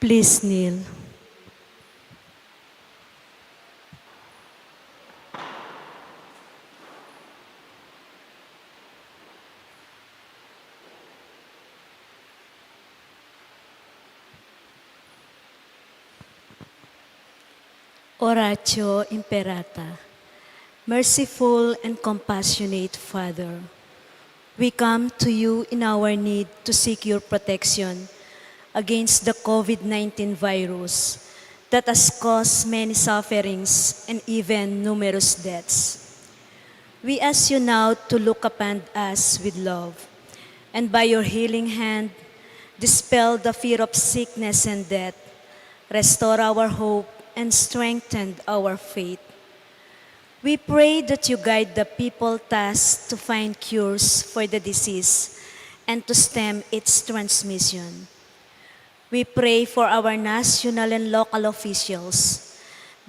Please kneel. Oratio Imperata. Merciful and compassionate Father, we come to you in our need to seek your protection against the COVID-19 virus that has caused many sufferings and even numerous deaths. We ask you now to look upon us with love, and by your healing hand, dispel the fear of sickness and death, restore our hope, and strengthen our faith. We pray that you guide the people tasked to find cures for the disease and to stem its transmission. We pray for our national and local officials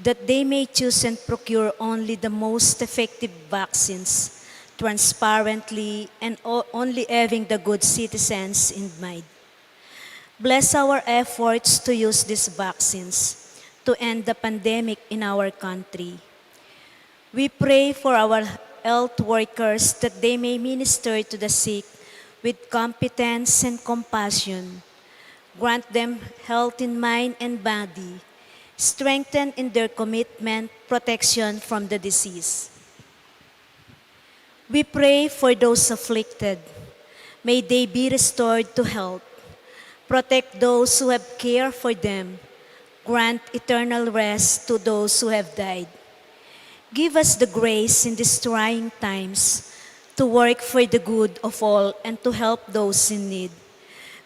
that they may choose and procure only the most effective vaccines transparently and only having the good citizens in mind. Bless our efforts to use these vaccines to end the pandemic in our country. We pray for our health workers that they may minister to the sick with competence and compassion. Grant them health in mind and body, strengthen in their commitment, protection from the disease. We pray for those afflicted. May they be restored to health. Protect those who have cared for them. Grant eternal rest to those who have died. Give us the grace in these trying times to work for the good of all and to help those in need.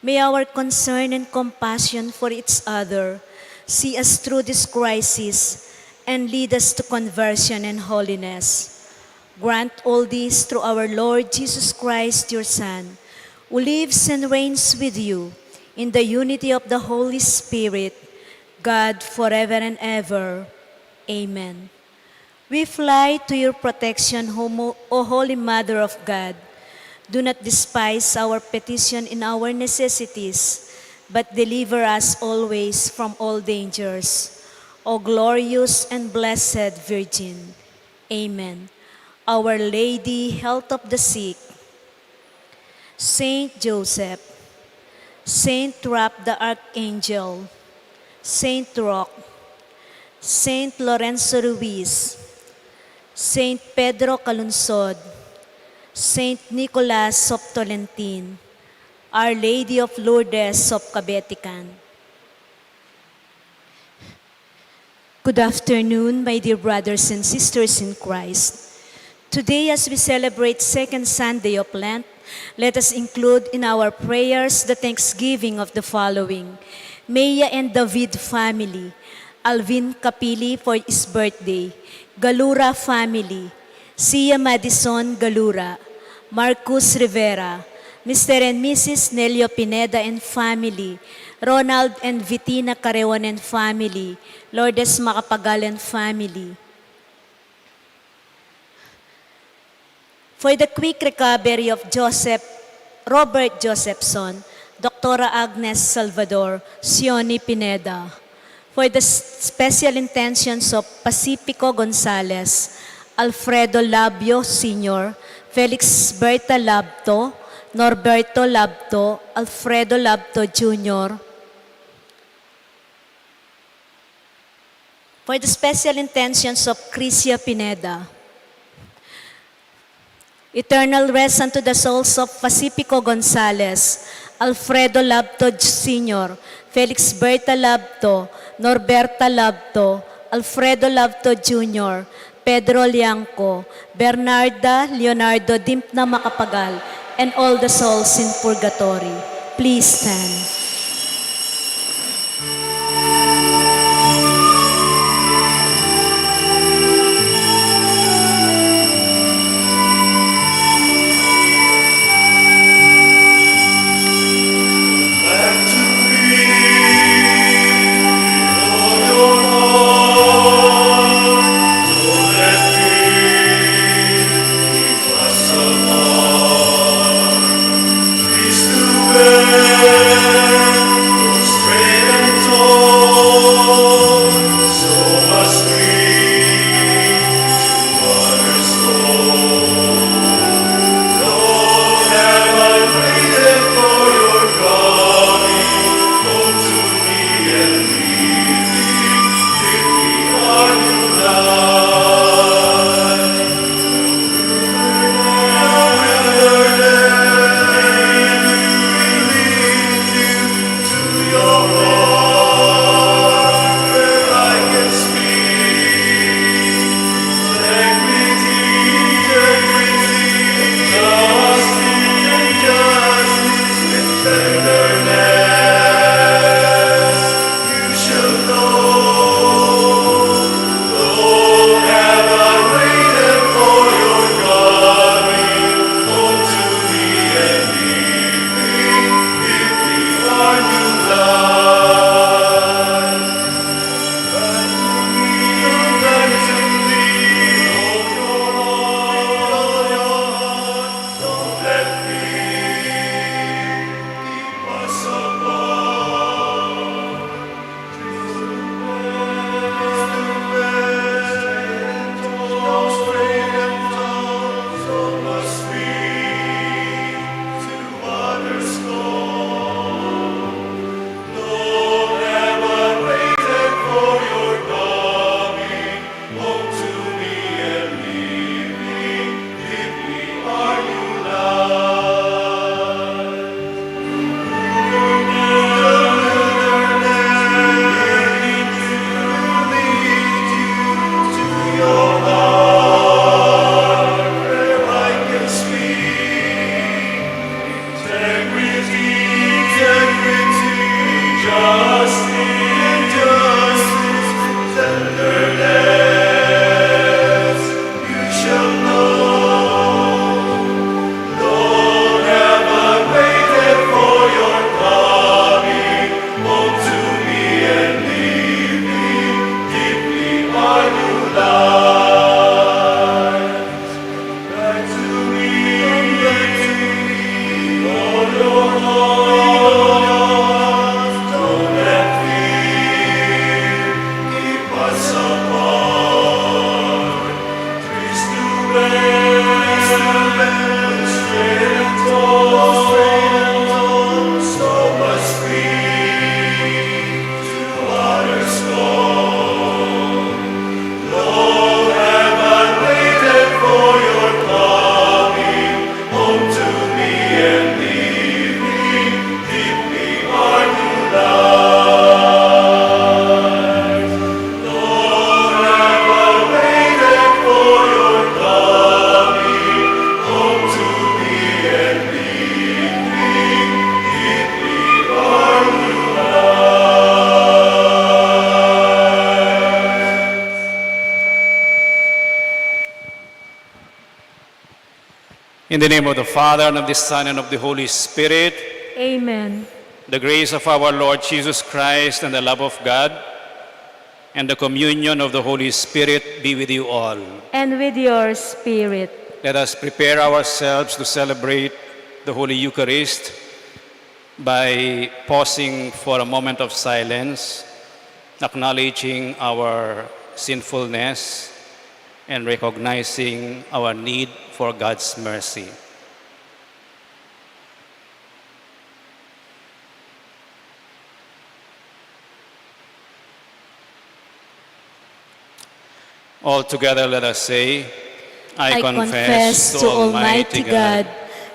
May our concern and compassion for each other see us through this crisis and lead us to conversion and holiness. Grant all this through our Lord Jesus Christ, your Son, who lives and reigns with you in the unity of the Holy Spirit, God, forever and ever. Amen. We fly to your protection, O Holy Mother of God. Do not despise our petition in our necessities, but deliver us always from all dangers. O glorious and blessed Virgin. Amen. Our Lady, health of the sick, Saint Joseph, Saint Raph the Archangel, Saint Roch, Saint Lorenzo Ruiz, Saint Pedro Calunsod, Saint Nicholas of Tolentine, Our Lady of Lourdes of Cabetican. Good afternoon, my dear brothers and sisters in Christ. Today, as we celebrate second Sunday of Lent, let us include in our prayers the thanksgiving of the following: Maya and David family, Alvin Capili for his birthday, Galura family, Sia Madison Galura, Marcus Rivera, Mr. and Mrs. Nelio Pineda and family, Ronald and Vitina Careon and family, Lourdes Macapagal and family. For the quick recovery of Robert Josephson, Dr. Agnes Salvador, Sioni Pineda. For the special intentions of Pacifico Gonzalez, Alfredo Labio Sr., Felix Berta Labto, Norberto Labto, Alfredo Labto Jr. For the special intentions of Crisia Pineda. Eternal rest unto the souls of Pacifico Gonzalez, Alfredo Labto Sr., Felix Berta Labto, Norberta Labto, Alfredo Labto Jr., Pedro Liangco, Bernarda Leonardo Dimpna Macapagal, and all the souls in purgatory. Please stand. Christ, In the name of the Father, and of the Son, and of the Holy Spirit, Amen. the grace of our Lord Jesus Christ, and the love of God, and the communion of the Holy Spirit be with you all. And with your spirit. Let us prepare ourselves to celebrate the Holy Eucharist by pausing for a moment of silence, acknowledging our sinfulness, and recognizing our need for God's mercy. All together, let us say, I confess to Almighty God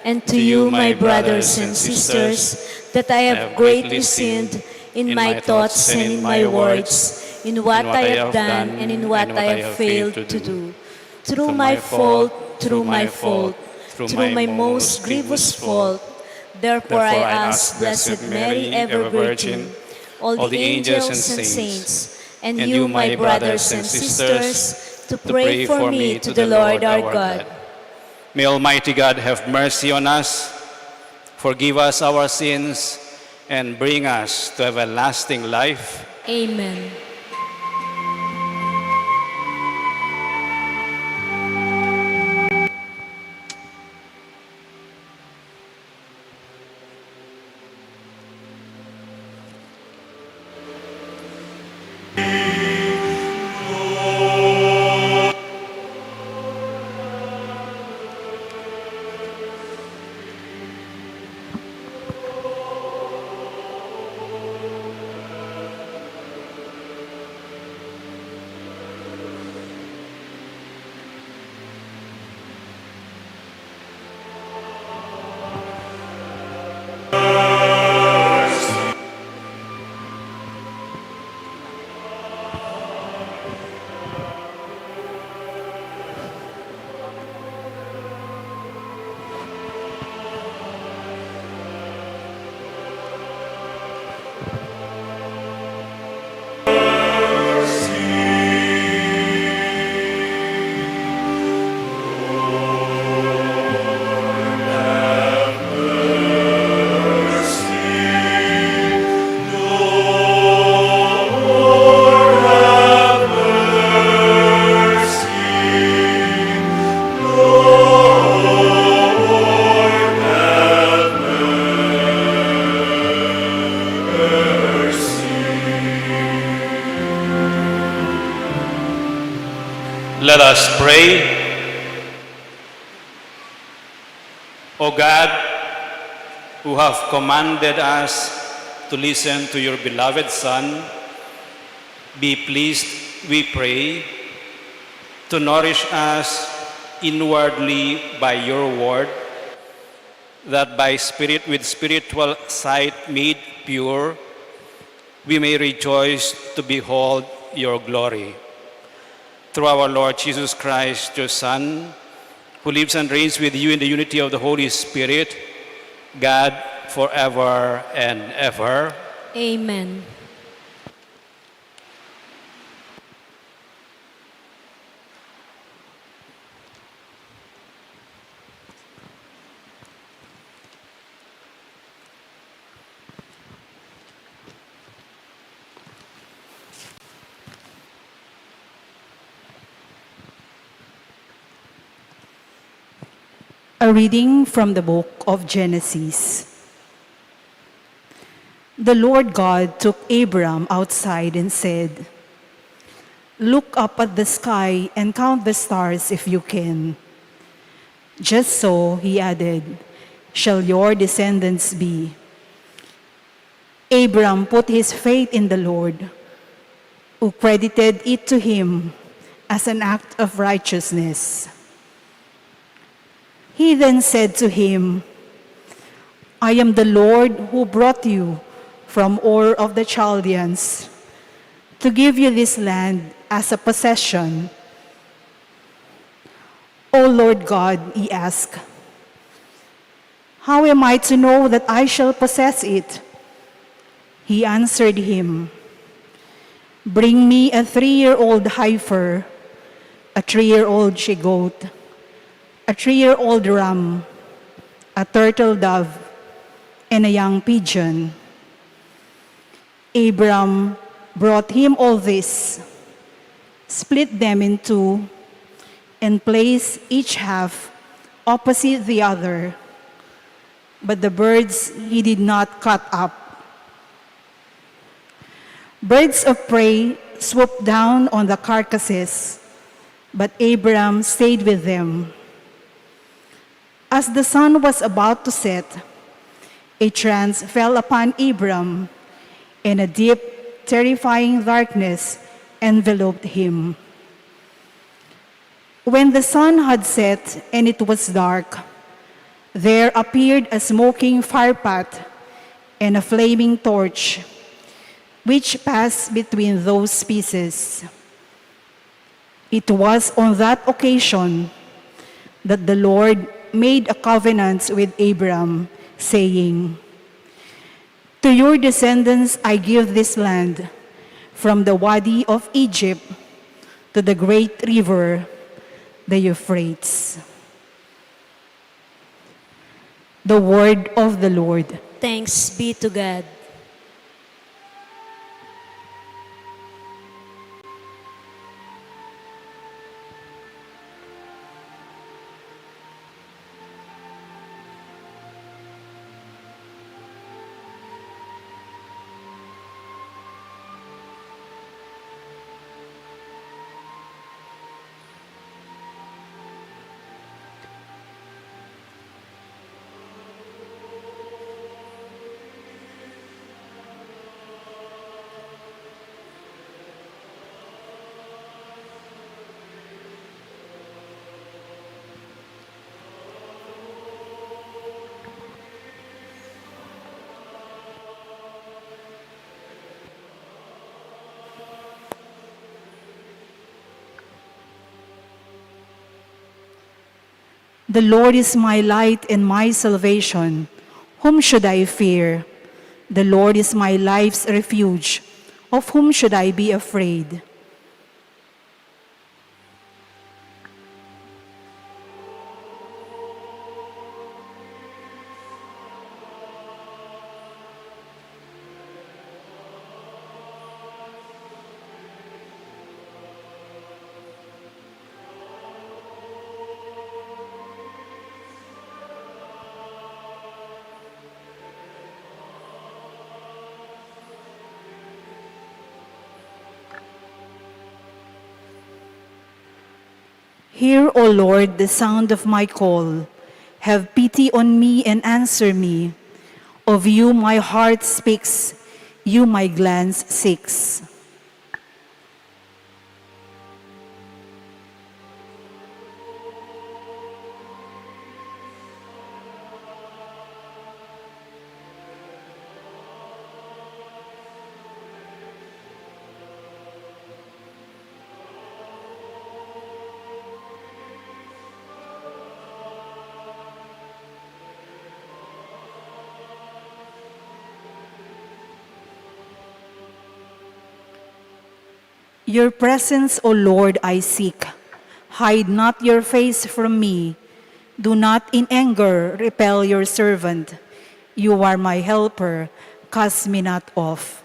and to you, my brothers and sisters, that I have greatly sinned in my thoughts and in my words, in what I have done and in what I have failed to do. Through my fault, through my most grievous fault. Therefore I ask Blessed Mary, ever Virgin, all the angels and saints, and you, my brothers and sisters, to pray for me to the Lord our God. May Almighty God have mercy on us, forgive us our sins, and bring us to everlasting life. Amen. Let us pray. O God, who have commanded us to listen to your beloved Son, be pleased, we pray, to nourish us inwardly by your word, that by spirit with spiritual sight made pure, we may rejoice to behold your glory. Through our Lord Jesus Christ, your Son, who lives and reigns with you in the unity of the Holy Spirit, God, forever and ever. Amen. A reading from the book of Genesis. The Lord God took Abram outside and said, "Look up at the sky and count the stars if you can." Just so, he added, shall your descendants be. Abram put his faith in the Lord, who credited it to him as an act of righteousness. He then said to him, "I am the Lord who brought you from Ur of the Chaldeans to give you this land as a possession." "O Lord God," he asked, "how am I to know that I shall possess it?" He answered him, "Bring me a 3-year-old heifer, a 3-year-old she-goat, a 3-year-old ram, a turtle dove, and a young pigeon." Abram brought him all this, split them in two, and placed each half opposite the other. But the birds he did not cut up. Birds of prey swooped down on the carcasses, but Abram stayed with them. As the sun was about to set, a trance fell upon Abram, and a deep, terrifying darkness enveloped him. When the sun had set and it was dark, there appeared a smoking firepot and a flaming torch, which passed between those pieces. It was on that occasion that the Lord made a covenant with Abram, saying, "To your descendants I give this land, from the Wadi of Egypt to the great river, the Euphrates." The word of the Lord. Thanks be to God. The Lord is my light and my salvation. Whom should I fear? The Lord is my life's refuge. Of whom should I be afraid? Hear, O Lord, the sound of my call. Have pity on me and answer me. Of you my heart speaks, you my glance seeks. Your presence, O Lord, I seek. Hide not your face from me. Do not in anger repel your servant. You are my helper. Cast me not off.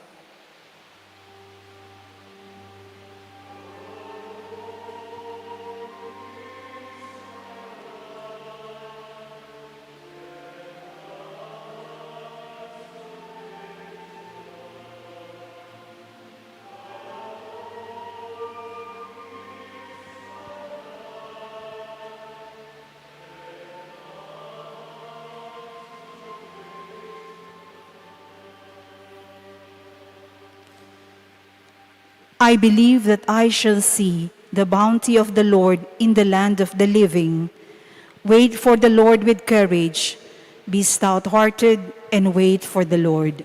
I believe that I shall see the bounty of the Lord in the land of the living. Wait for the Lord with courage. Be stout-hearted and wait for the Lord.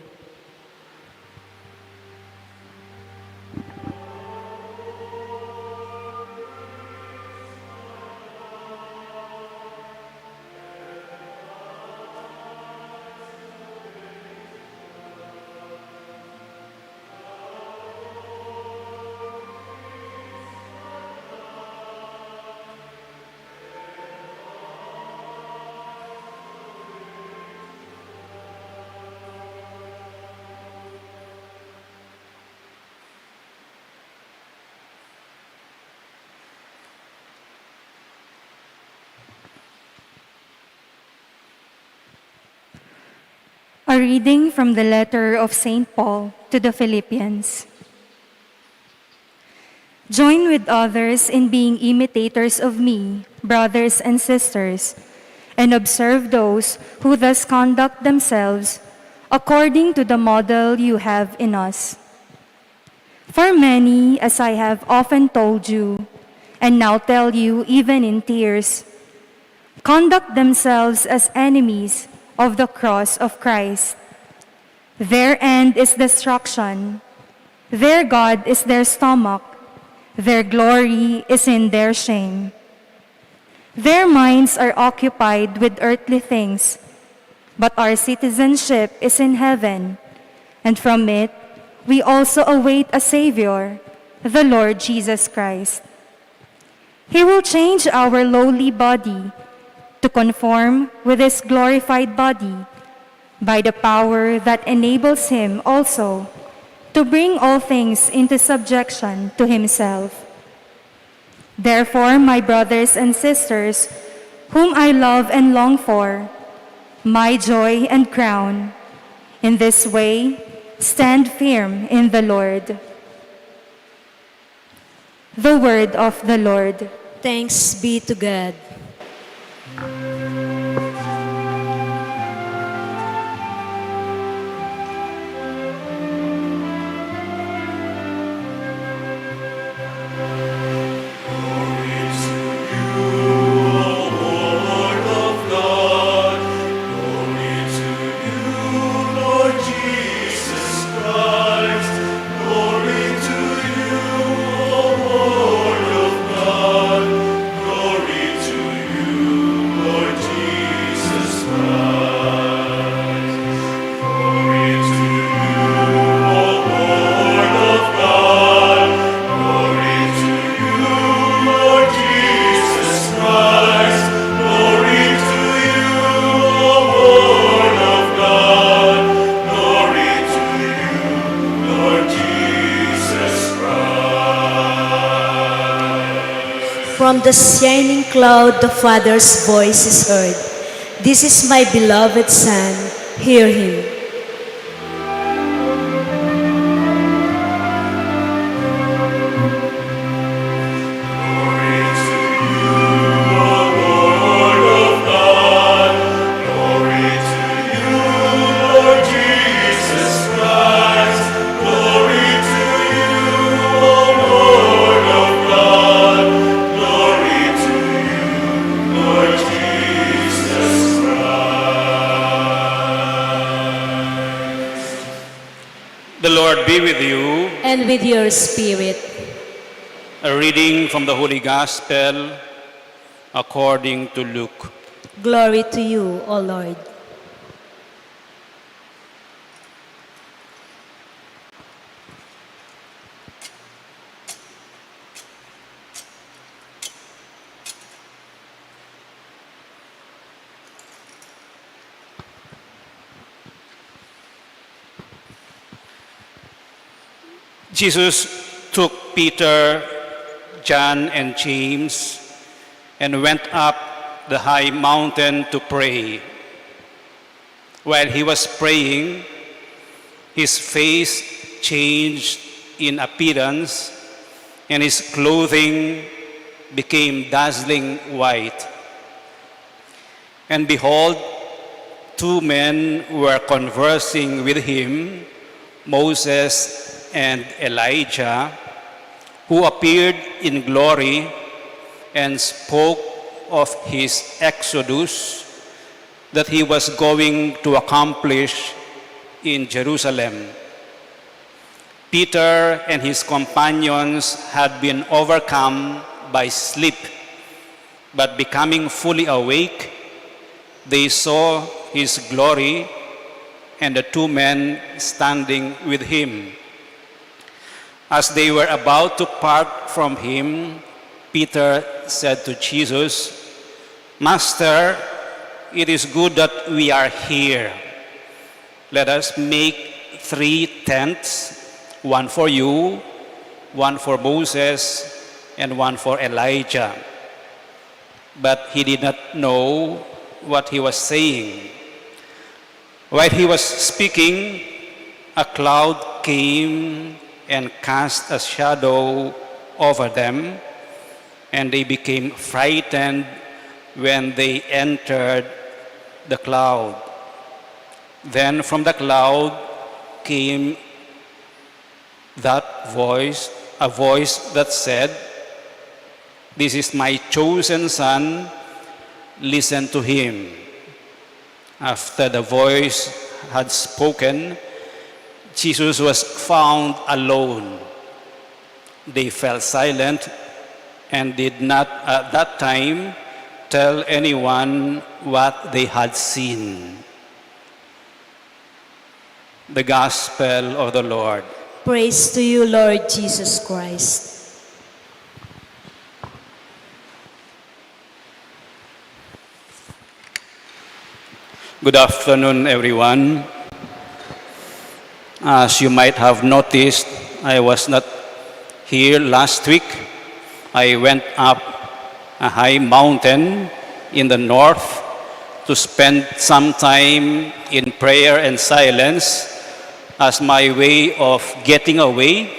A reading from the letter of St. Paul to the Philippians. Join with others in being imitators of me, brothers and sisters, and observe those who thus conduct themselves according to the model you have in us. For many, as I have often told you, and now tell you even in tears, conduct themselves as enemies of the cross of Christ. Their end is destruction. Their God is their stomach. Their glory is in their shame. Their minds are occupied with earthly things, but our citizenship is in heaven, and from it we also await a Savior, the Lord Jesus Christ. He will change our lowly body to conform with His glorified body by the power that enables Him also to bring all things into subjection to Himself. Therefore, my brothers and sisters, whom I love and long for, my joy and crown, in this way, stand firm in the Lord. The word of the Lord. Thanks be to God. From the shining cloud, the Father's voice is heard. This is my beloved Son, hear Him. The Lord be with you. And with your spirit. A reading from the Holy Gospel according to Luke. Glory to you, O Lord. Jesus took Peter, John, and James and went up the high mountain to pray. While he was praying, his face changed in appearance, and his clothing became dazzling white. And behold, two men were conversing with him, Moses and Elijah, who appeared in glory and spoke of his exodus that he was going to accomplish in Jerusalem. Peter and his companions had been overcome by sleep, but becoming fully awake, they saw his glory and the two men standing with him. As they were about to part from him, Peter said to Jesus, "Master, it is good that we are here. Let us make 3 tents, one for you, one for Moses, and one for Elijah." But he did not know what he was saying. While he was speaking, a cloud came and cast a shadow over them, and they became frightened when they entered the cloud. Then from the cloud came that voice, a voice that said, "This is my chosen son, listen to him." After the voice had spoken, Jesus was found alone. They fell silent and did not at that time tell anyone what they had seen. The Gospel of the Lord. Praise to you, Lord Jesus Christ. Good afternoon, everyone. As you might have noticed, I was not here last week. I went up a high mountain in the north to spend some time in prayer and silence as my way of getting away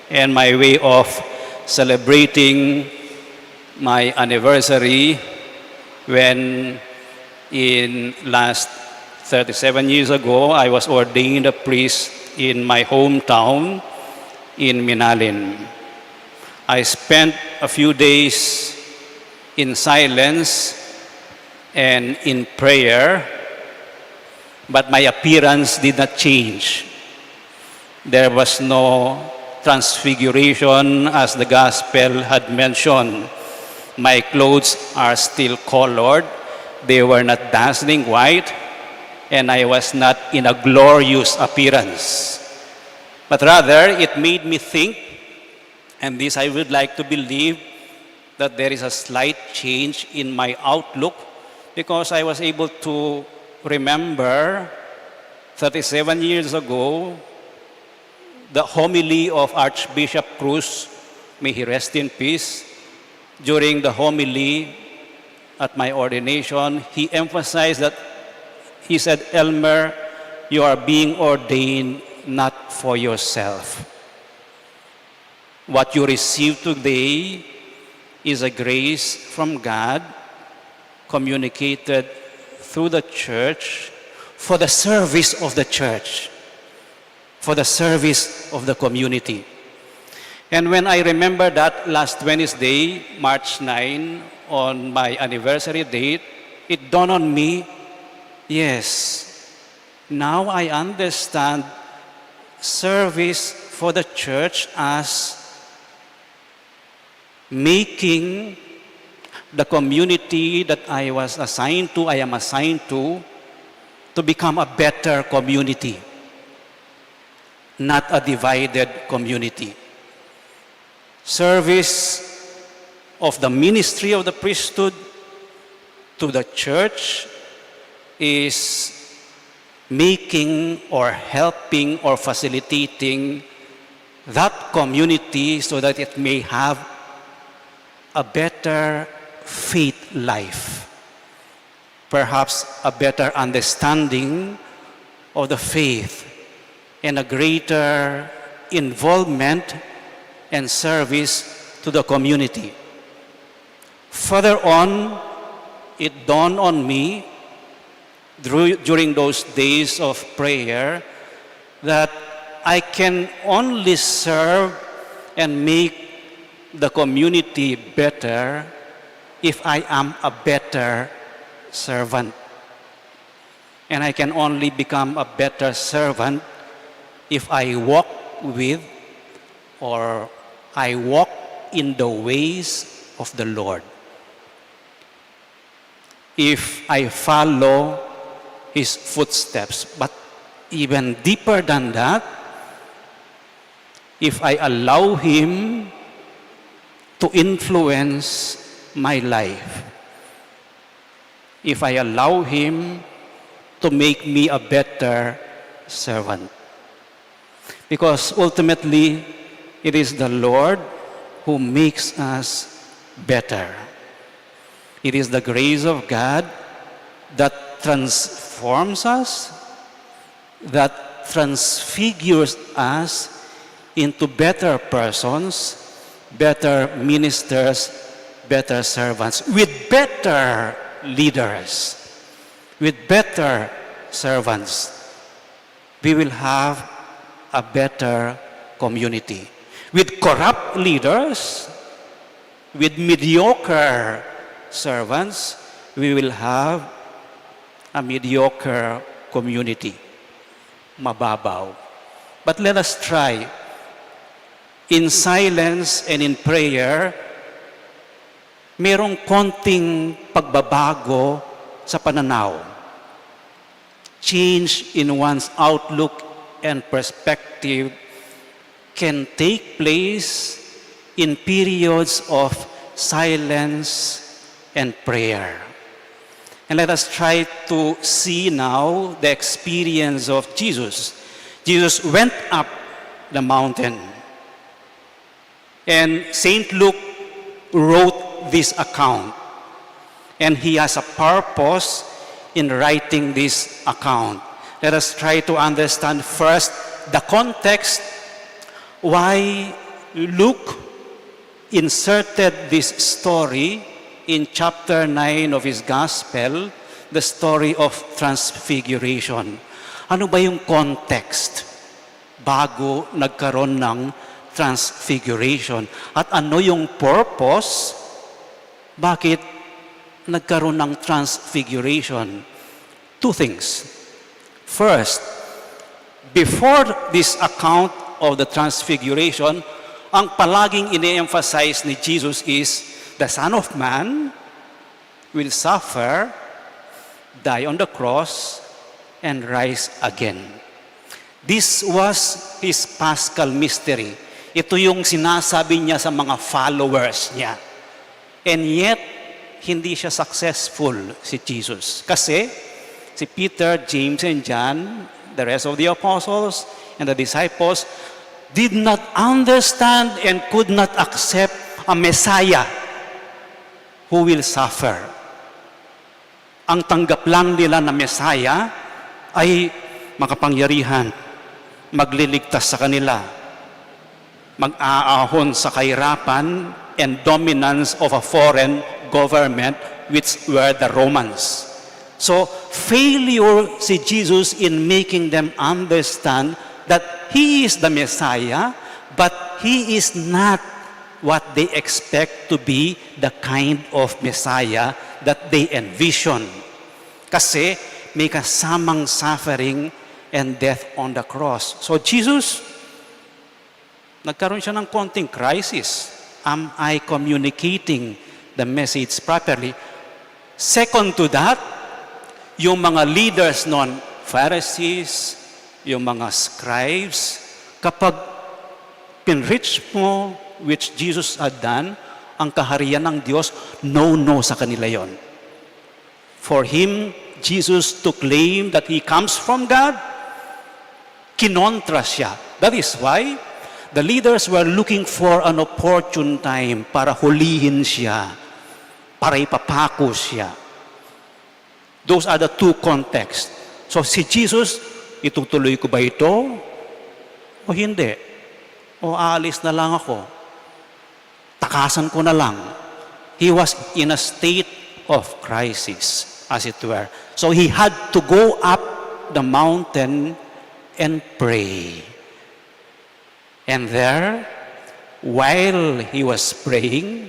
and my way of celebrating my anniversary when in last 37 years ago, I was ordained a priest in my hometown in Minalin. I spent a few days in silence and in prayer, but my appearance did not change. There was no transfiguration as the gospel had mentioned. My clothes are still colored. They were not dazzling white, and I was not in a glorious appearance. But rather, it made me think, and this I would like to believe, that there is a slight change in my outlook because I was able to remember 37 years ago the homily of Archbishop Cruz, may he rest in peace. During the homily at my ordination, he emphasized that, he said, "Elmer, you are being ordained not for yourself. What you receive today is a grace from God communicated through the church for the service of the church, for the service of the community." And when I remember that last Wednesday, March 9, on my anniversary date, it dawned on me, yes, now I understand service for the church as making the community that I was assigned to, I am assigned to become a better community, not a divided community. Service of the ministry of the priesthood to the church is making or helping or facilitating that community so that it may have a better faith life, perhaps a better understanding of the faith, and a greater involvement and service to the community. Further on, it dawned on me during those days of prayer that I can only serve and make the community better if I am a better servant. And I can only become a better servant if I walk with or I walk in the ways of the Lord. If I follow His footsteps, but even deeper than that, if I allow Him to influence my life, if I allow Him to make me a better servant. Because ultimately, it is the Lord who makes us better. It is the grace of God that transforms us, that transfigures us into better persons, better ministers, better servants, with better leaders, with better servants. We will have a better community. With corrupt leaders, with mediocre servants, we will have a mediocre community. Mababaw. But let us try, in silence and in prayer, merong konting pagbabago sa pananaw. Change in one's outlook and perspective can take place in periods of silence and prayer. And let us try to see now the experience of Jesus. Jesus went up the mountain. And St. Luke wrote this account. And he has a purpose in writing this account. Let us try to understand first the context why Luke inserted this story in chapter 9 of his gospel, the story of transfiguration. Ano ba yung context bago nagkaroon ng transfiguration? At ano yung purpose? Bakit nagkaroon ng transfiguration? Two things. First, before this account of the transfiguration, ang palaging ine-emphasize ni Jesus is the Son of Man will suffer, die on the cross, and rise again. This was his Paschal mystery. Ito yung sinasabi niya sa mga followers niya. And yet, hindi siya successful si Jesus. Kasi si Peter, James, and John, the rest of the apostles and the disciples, did not understand and could not accept a Messiah who will suffer. Ang tanggap lang nila na Messiah ay makapangyarihan, magliligtas sa kanila, mag-aahon sa kahirapan and dominance of a foreign government which were the Romans. So, failure si Jesus in making them understand that He is the Messiah, but He is not what they expect to be the kind of Messiah that they envision. Kasi may kasamang suffering and death on the cross. So Jesus, nagkaroon siya ng konting crisis. Am I communicating the message properly? Second to that, yung mga leaders noon, Pharisees, yung mga scribes, kapag pinreach mo which Jesus had done, ang kaharian ng Diyos, no sa kanila yon. For him, Jesus to claim that he comes from God, kinontra siya. That is why the leaders were looking for an opportune time para hulihin siya, para ipapako siya. Those are the two contexts. So si Jesus, itutuloy ko ba ito? O hindi? O aalis na lang ako? Takasan ko na lang. He was in a state of crisis, as it were. So he had to go up the mountain and pray. And there, while he was praying,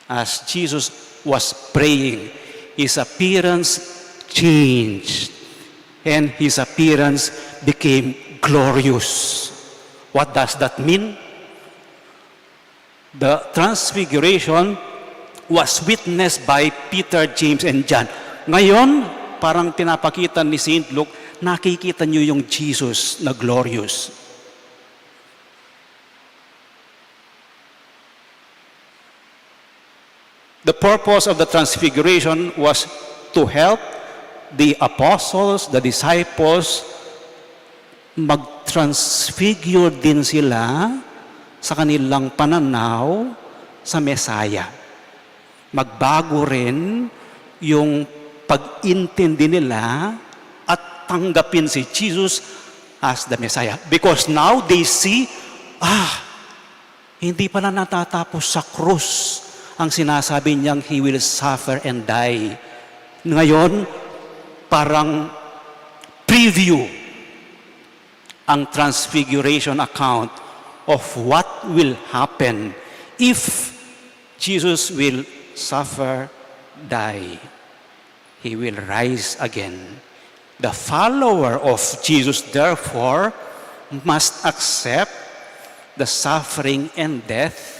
as Jesus was praying, his appearance changed and his appearance became glorious. What does that mean? The transfiguration was witnessed by Peter, James, and John. Ngayon, parang pinapakita ni St. Luke, nakikita niyo yung Jesus na glorious. The purpose of the transfiguration was to help the apostles, the disciples, mag-transfigure din sila sa kanilang pananaw sa Mesaya. Magbago rin yung pag-intindi nila at tanggapin si Jesus as the Messiah. Because now they see, hindi pala natatapos sa krus ang sinasabi niyang He will suffer and die. Ngayon, parang preview ang transfiguration account of what will happen if Jesus will suffer, die. He will rise again. The follower of Jesus, therefore, must accept the suffering and death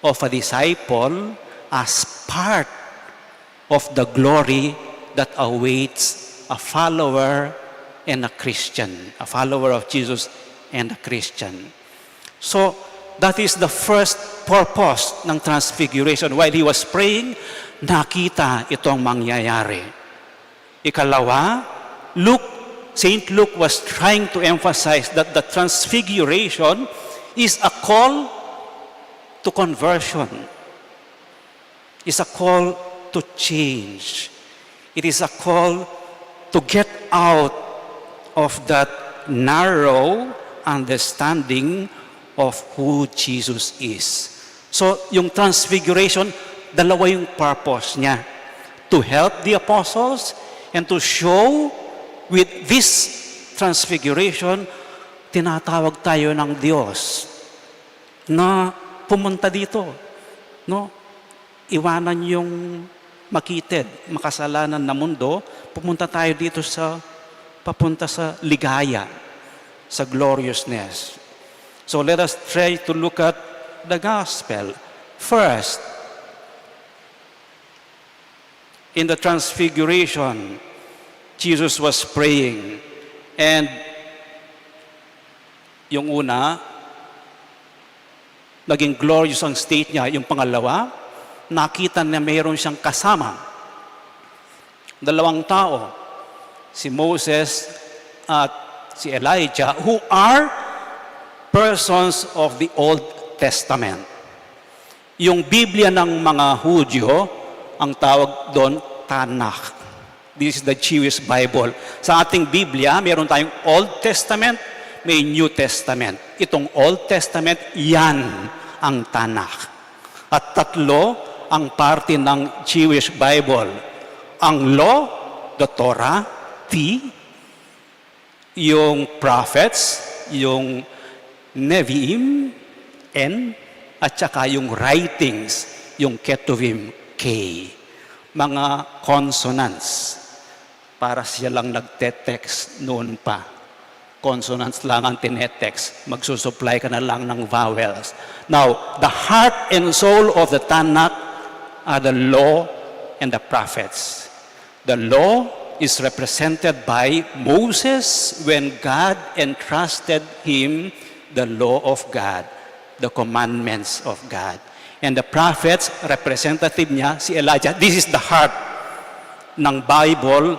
of a disciple as part of the glory that awaits a follower and a Christian, a follower of Jesus and a Christian. So, that is the first purpose ng transfiguration. While he was praying, nakita itong mangyayari. Ikalawa, St. Luke was trying to emphasize that the transfiguration is a call to conversion. It's a call to change. It is a call to get out of that narrow understanding of who Jesus is. So, yung transfiguration, dalawa yung purpose niya. To help the apostles and to show with this transfiguration, tinatawag tayo ng Diyos na pumunta dito. No? Iwanan yung makitid, makasalanan na mundo, pumunta tayo dito papunta sa ligaya, sa gloriousness. So let us try to look at the gospel. First, in the transfiguration, Jesus was praying. And yung una, naging glorious ang state niya. Yung pangalawa, nakita na mayroon siyang kasama. Dalawang tao, si Moses at si Elijah, who are persons of the Old Testament. Yung Biblia ng mga Hudyo, ang tawag doon, Tanakh. This is the Jewish Bible. Sa ating Biblia, meron tayong Old Testament, may New Testament. Itong Old Testament, yan ang Tanakh. At tatlo ang parte ng Jewish Bible. Ang Law, the Torah, T, yung Prophets, yung Nevi'im, N, at saka yung writings, yung Ketuvim, K. Mga consonants. Para siya lang nagte-text noon pa. Consonants lang ang tinetext. Magsusupply ka na lang ng vowels. Now, the heart and soul of the Tanakh are the law and the prophets. The law is represented by Moses when God entrusted him the law of God, the commandments of God. And the prophets, representative niya, si Elijah. This is the heart ng Bible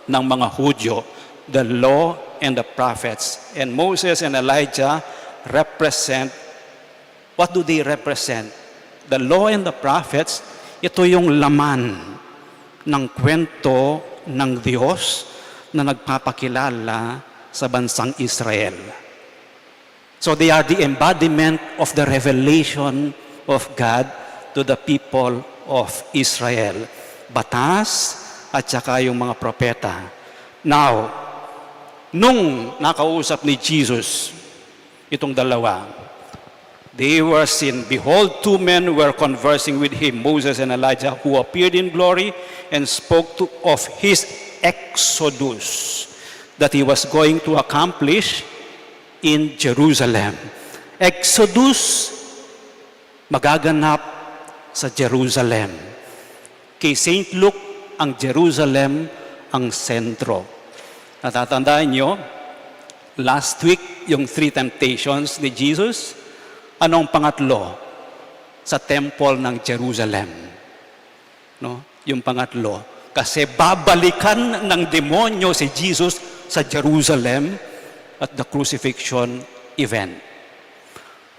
ng mga Hudyo, the law and the prophets. And Moses and Elijah represent, what do they represent? The law and the prophets, ito yung laman ng kwento ng Diyos na nagpapakilala sa bansang Israel. So they are the embodiment of the revelation of God to the people of Israel. Batas at saka yung mga propeta. Now, nung nakausap ni Jesus, itong dalawa, They were seen. Behold, two men were conversing with him, Moses and Elijah, who appeared in glory and spoke of his exodus that he was going to accomplish in Jerusalem. Exodus, magaganap sa Jerusalem. Kay St. Luke, ang Jerusalem ang sentro. Natatandaan nyo, last week, yung 3 temptations ni Jesus, anong pangatlo? Sa temple ng Jerusalem. No? Yung pangatlo. Kasi babalikan ng demonyo si Jesus sa Jerusalem at the crucifixion event.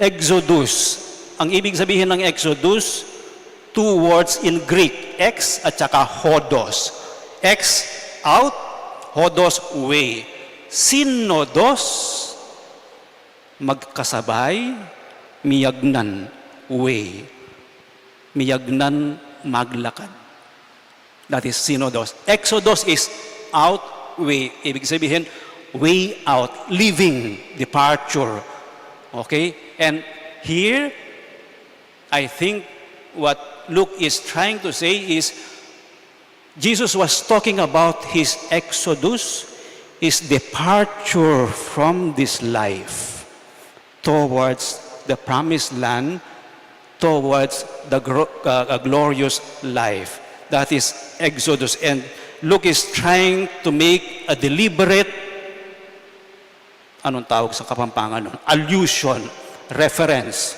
Exodus. Ang ibig sabihin ng Exodus, 2 words in Greek, ex at saka hodos. Ex, out, hodos, way. Synodos, magkasabay, miyagnan, way. Miyagnan, maglakad. That is synodos. Exodus is out, way. Ibig sabihin, way out, leaving, departure. Okay? And here, I think what Luke is trying to say is, Jesus was talking about his exodus, his departure from this life towards the promised land, towards the glorious life. That is exodus. And Luke is trying to make a deliberate, anong tawag sa Kapampangan nun? Allusion, reference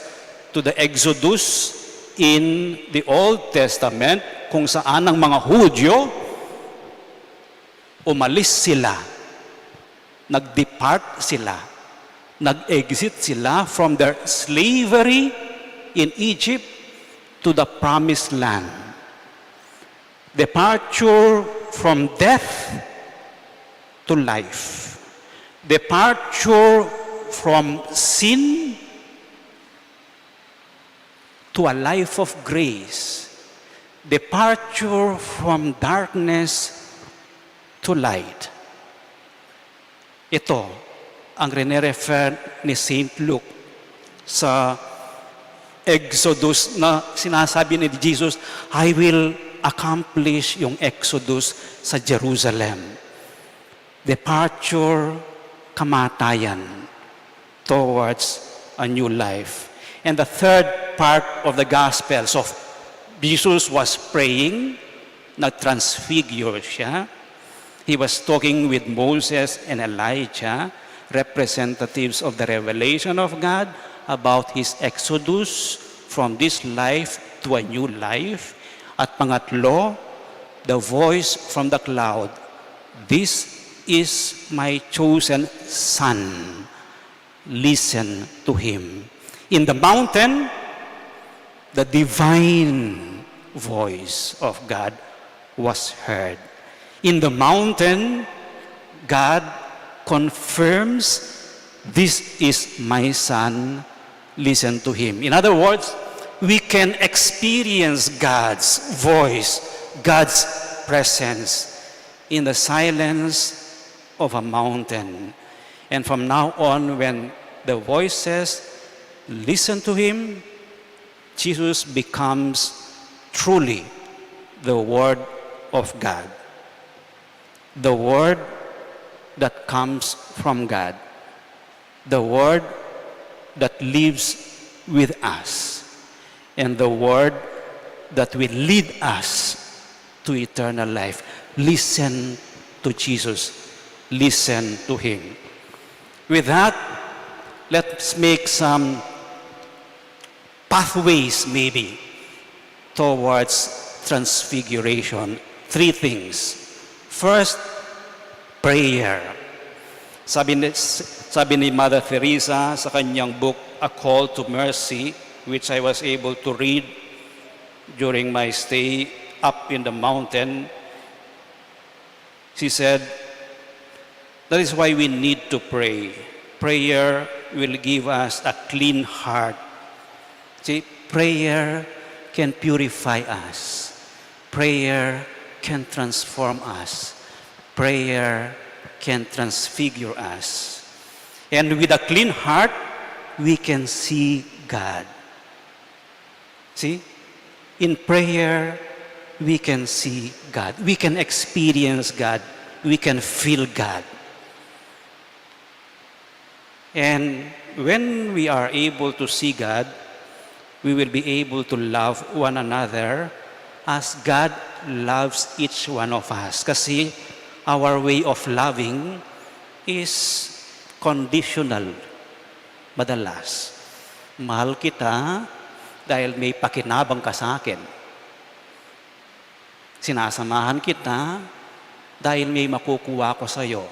to the exodus in the Old Testament, kung saan ang mga Hudyo umalis sila, nag-depart sila, nag-exit sila from their slavery in Egypt to the promised land. Departure from death to life. Departure from sin to a life of grace. Departure from darkness to light. Ito ang rene-refer ni St. Luke sa Exodus na sinasabi ni Jesus, I will accomplish yung Exodus sa Jerusalem. Departure, kamatayan, towards a new life. And the third part of the Gospels of Jesus was praying, nag-transfigure siya. He was talking with Moses and Elijah, representatives of the revelation of God about his exodus from this life to a new life. At pangatlo, the voice from the cloud, this is my chosen son. Listen to him. In the mountain, the divine voice of God was heard. In the mountain, God confirms, this is my son, listen to him. In other words, we can experience God's voice, God's presence in the silence of a mountain. And from now on, when the voice says, listen to him, Jesus becomes truly the Word of God. The Word that comes from God. The Word that lives with us. And the Word that will lead us to eternal life. Listen to Jesus. Listen to him. With that, let's make some pathways maybe towards transfiguration. 3 things. First, prayer. Sabi ni Mother Teresa sa kanyang book, A Call to Mercy, which I was able to read during my stay up in the mountain, she said, that is why we need to pray. Prayer will give us a clean heart. See, prayer can purify us. Prayer can transform us. Prayer can transfigure us. And with a clean heart, we can see God. See? In prayer, we can see God. We can experience God. We can feel God. And when we are able to see God, we will be able to love one another as God loves each one of us. Kasi our way of loving is conditional. Madalas, mahal kita dahil may pakinabang ka sa akin. Sinasamahan kita dahil may makukuha ko sa iyo.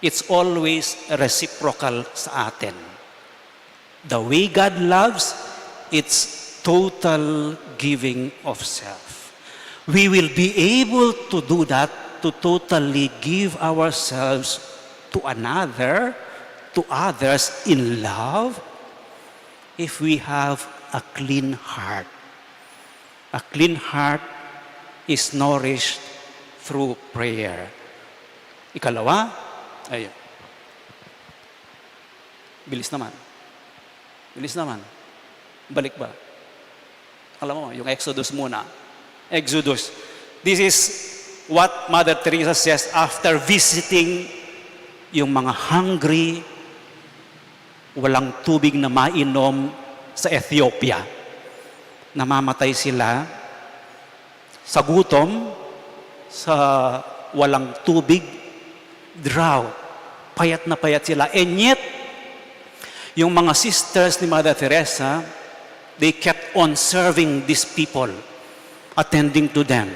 It's always reciprocal sa atin. The way God loves, it's total giving of self. We will be able to do that, to totally give ourselves to another, to others in love, if we have a clean heart. A clean heart is nourished through prayer. Ikalawa, ayun. Bilis naman. Bilis naman. Balik ba? Alam mo, yung Exodus muna. Exodus. This is what Mother Teresa says after visiting yung mga hungry, walang tubig na mainom sa Ethiopia. Namamatay sila sa gutom, sa walang tubig, drought. Payat na payat sila. And yet, yung mga sisters ni Mother Teresa, they kept on serving these people, attending to them,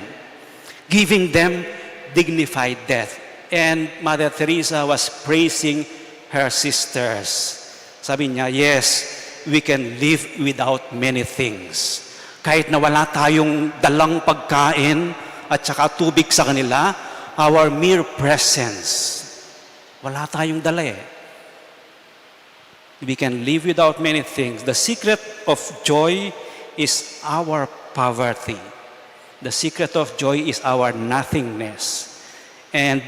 giving them dignified death. And Mother Teresa was praising her sisters. Sabi niya, yes, we can live without many things. Kahit na wala tayong dalang pagkain at saka tubig sa kanila, our mere presence, wala tayong dala eh. We can live without many things. The secret of joy is our poverty. The secret of joy is our nothingness. And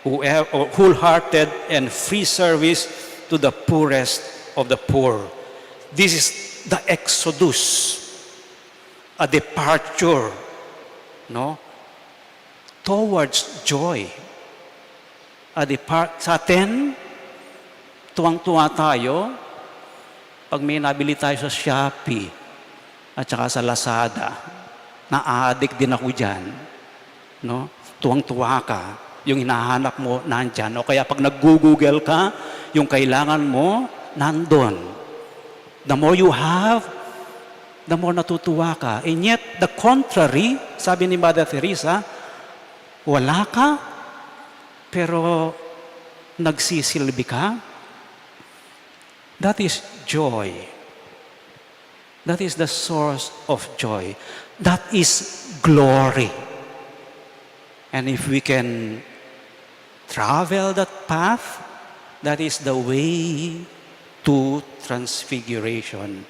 wholehearted and free service to the poorest of the poor. This is the exodus, a departure, no, towards joy. Sa atin, tuwang-tuwa tayo pag may nabili tayo sa Shopee at saka sa Lazada. Na-addict din ako dyan. No? Tuwang-tuwa ka. Yung hinahanap mo, nandyan. O kaya pag nag-google ka, yung kailangan mo, nandun. The more you have, the more natutuwa ka. And yet, the contrary, sabi ni Mother Teresa, wala ka, pero nagsisilbi ka. That is joy. That is the source of joy. That is glory. And if we can travel that path, that is the way to transfiguration.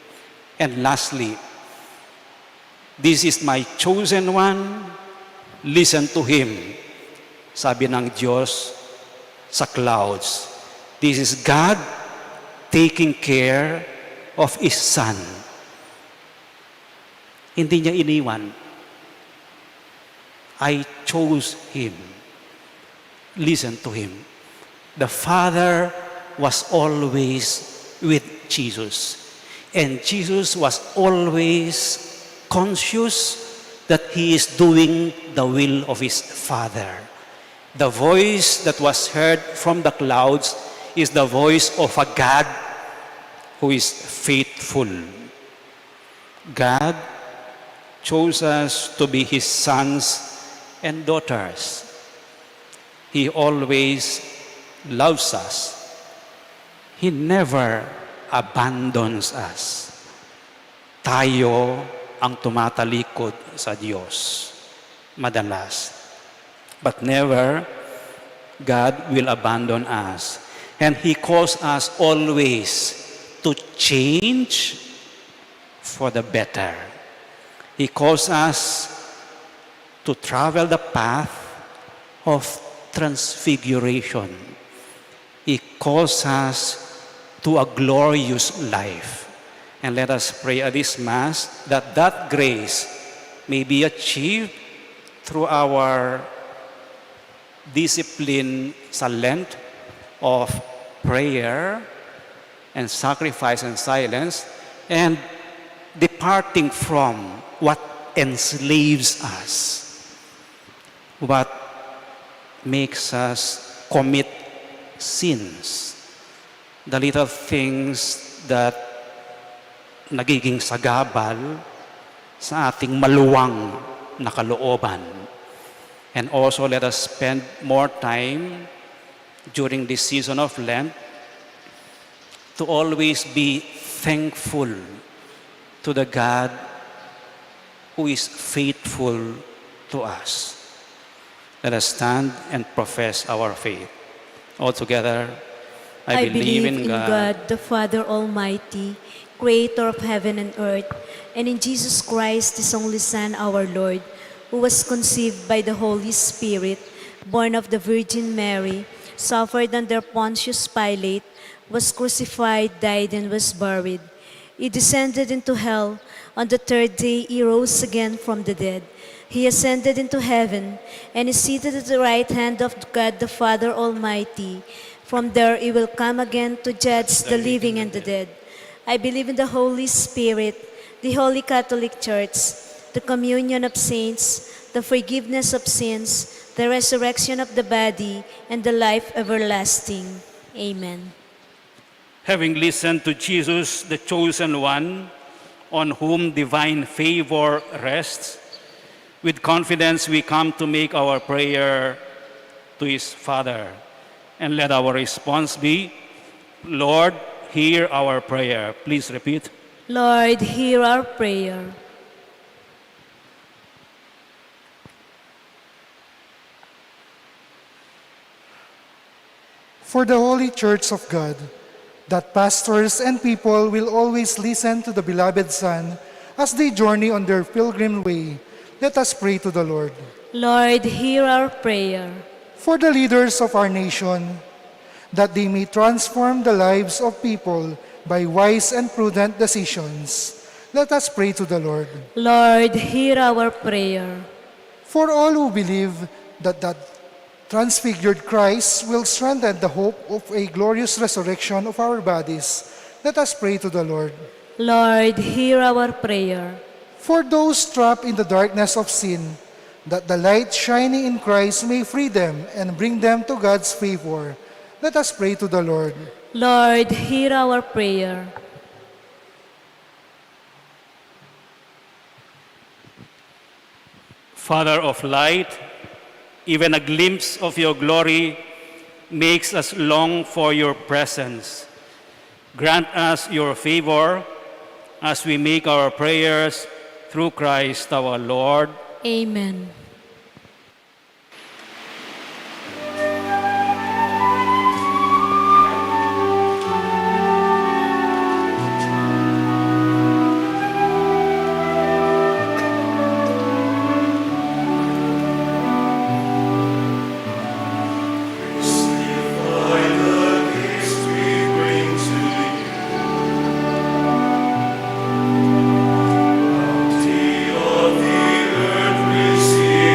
And lastly, this is my chosen one, listen to him. Sabi ng Diyos sa clouds. This is God taking care of His Son. Hindi niya iniwan. I chose Him. Listen to Him. The Father was always with Jesus. And Jesus was always conscious that He is doing the will of His Father. The voice that was heard from the clouds is the voice of a God who is faithful. God chose us to be His sons and daughters. He always loves us. He never abandons us. Tayo ang tumatalikod sa Diyos. Madalas. But never God will abandon us. And He calls us always to change for the better. He calls us to travel the path of transfiguration. He calls us to a glorious life. And let us pray at this Mass that that grace may be achieved through our discipline sa Lent of prayer and sacrifice and silence, and departing from what enslaves us, what makes us commit sins, the little things that nagiging sagabal sa ating maluwang na kalooban. And also let us spend more time during this season of Lent to always be thankful to the God who is faithful to us. Let us stand and profess our faith. All together, I believe in God, the Father Almighty, creator of heaven and earth, and in Jesus Christ, His only Son, our Lord, who was conceived by the Holy Spirit, born of the Virgin Mary, suffered under Pontius Pilate, was crucified, died, and was buried. He descended into hell. On the third day, He rose again from the dead. He ascended into heaven and is seated at the right hand of God the Father Almighty. From there He will come again to judge the living and the dead. I believe in the Holy Spirit, the Holy Catholic Church, the communion of saints, the forgiveness of sins, the resurrection of the body, and the life everlasting. Amen. having listened to Jesus, the chosen one, on whom divine favor rests, with confidence we come to make our prayer to His Father. And let our response be, Lord, hear our prayer. Please repeat. Lord, hear our prayer. For the Holy Church of God, that pastors and people will always listen to the beloved Son as they journey on their pilgrim way, let us pray to the Lord. Lord, hear our prayer. For the leaders of our nation, that they may transform the lives of people by wise and prudent decisions, let us pray to the Lord. Lord, hear our prayer. For all who believe that transfigured Christ will strengthen the hope of a glorious resurrection of our bodies, let us pray to the Lord. Lord, hear our prayer. For those trapped in the darkness of sin, that the light shining in Christ may free them and bring them to God's favor, let us pray to the Lord. Lord, hear our prayer. Father of light, even a glimpse of your glory makes us long for your presence. Grant us your favor as we make our prayers through Christ our Lord. Amen. Of the earth receive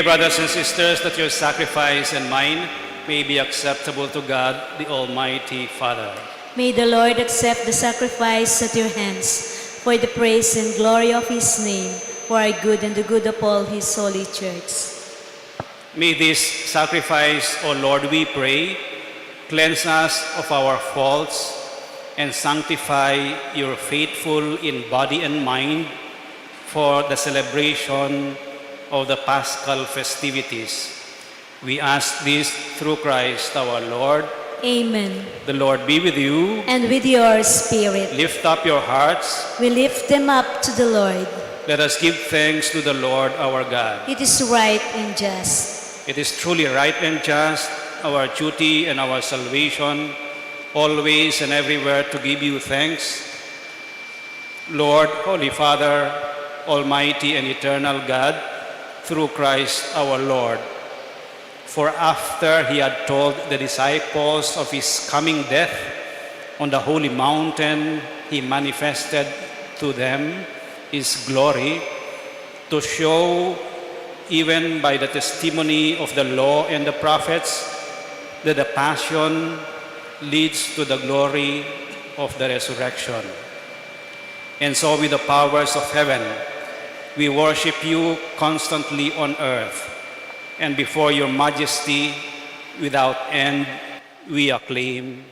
Pray, brothers and sisters, that your sacrifice and mine may be acceptable to God, the Almighty Father. May the Lord accept the sacrifice at your hands for the praise and glory of his name, for our good and the good of all his holy church. May this sacrifice, O Lord, we pray, cleanse us of our faults and sanctify your faithful in body and mind for the celebration of the Paschal festivities. We ask this through Christ our Lord. Amen. The Lord be with you. And with your spirit, Lift up your hearts. we lift them up to the Lord. Let us give thanks to the Lord our God. It is right and just. It is truly right and just, our duty and our salvation, always and everywhere to give you thanks. Lord, Holy Father, Almighty and eternal God, through Christ our Lord. For after he had told the disciples of his coming death on the holy mountain, he manifested to them his glory, to show, even by the testimony of the law and the prophets, that the passion leads to the glory of the resurrection. And so with the powers of heaven, we worship you constantly on earth, and before your majesty without end we acclaim.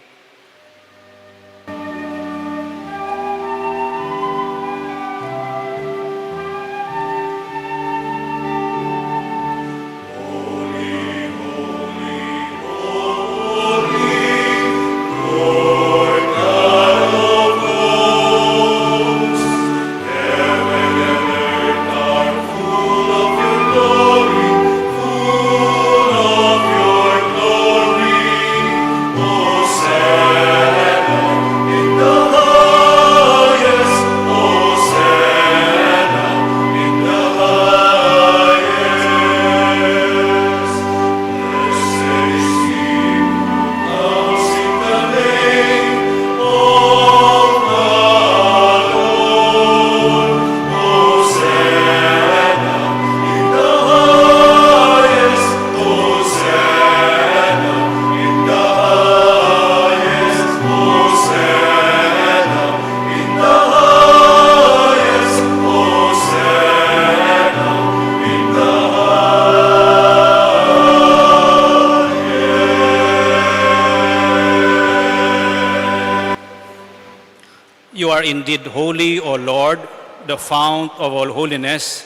You are indeed holy, O Lord, the fount of all holiness.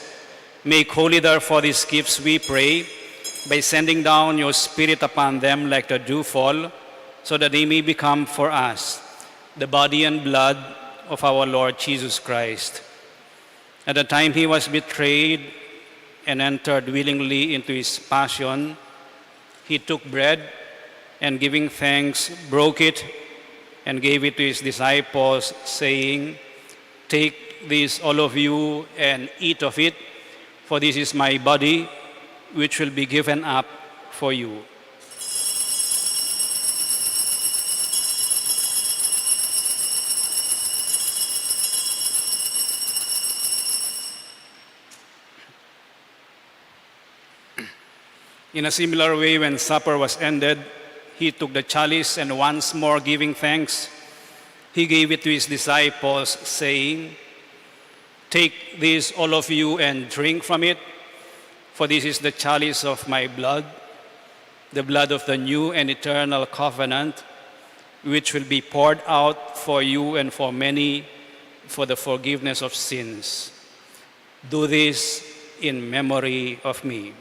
Make holy therefore these gifts, we pray, by sending down your Spirit upon them like the dewfall, so that they may become for us the body and blood of our Lord Jesus Christ. At the time he was betrayed and entered willingly into his passion, he took bread and giving thanks, broke it and gave it to his disciples, saying, "Take this, all of you, and eat of it, for this is my body, which will be given up for you." In a similar way, when supper was ended, he took the chalice and once more giving thanks, he gave it to his disciples, saying, "Take this, all of you, and drink from it, for this is the chalice of my blood, the blood of the new and eternal covenant, which will be poured out for you and for many for the forgiveness of sins. Do this in memory of me."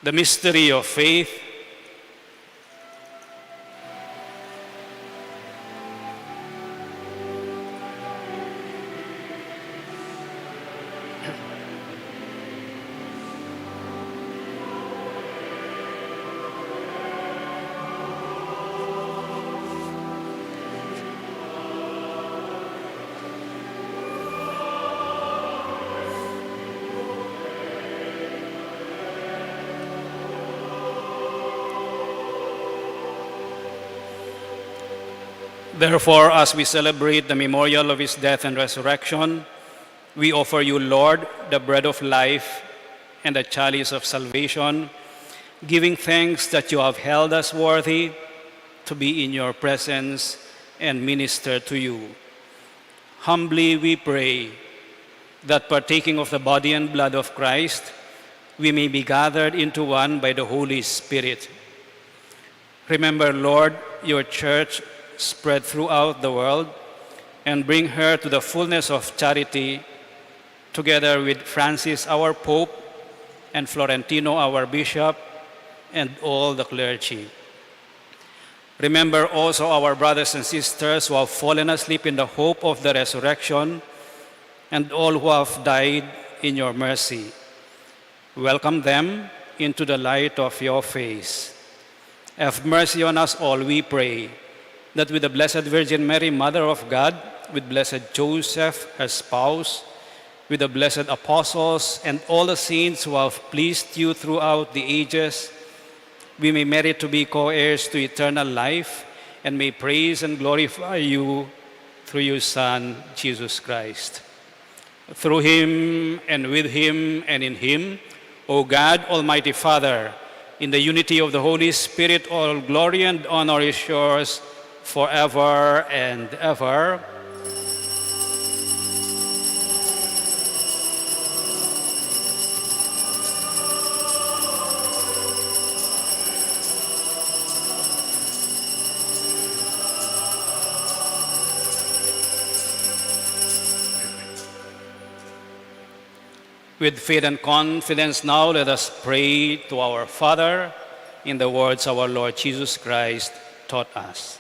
The mystery of faith. Therefore, as we celebrate the memorial of his death and resurrection, we offer you, Lord, the bread of life and the chalice of salvation, giving thanks that you have held us worthy to be in your presence and minister to you. Humbly we pray that partaking of the body and blood of Christ, we may be gathered into one by the Holy Spirit. Remember, Lord, your church spread throughout the world and bring her to the fullness of charity, together with Francis, our Pope, and Florentino, our Bishop, and all the clergy. Remember also our brothers and sisters who have fallen asleep in the hope of the resurrection, and all who have died in your mercy. Welcome them into the light of your face. Have mercy on us all, we pray, that with the Blessed Virgin Mary, Mother of God, with Blessed Joseph, her spouse, with the blessed apostles and all the saints who have pleased you throughout the ages, we may merit to be co-heirs to eternal life and may praise and glorify you through your Son, Jesus Christ. Through him and with him and in him, O God, Almighty Father, in the unity of the Holy Spirit, all glory and honor is yours forever and ever. With faith and confidence now, let us pray to our Father in the words our Lord Jesus Christ taught us.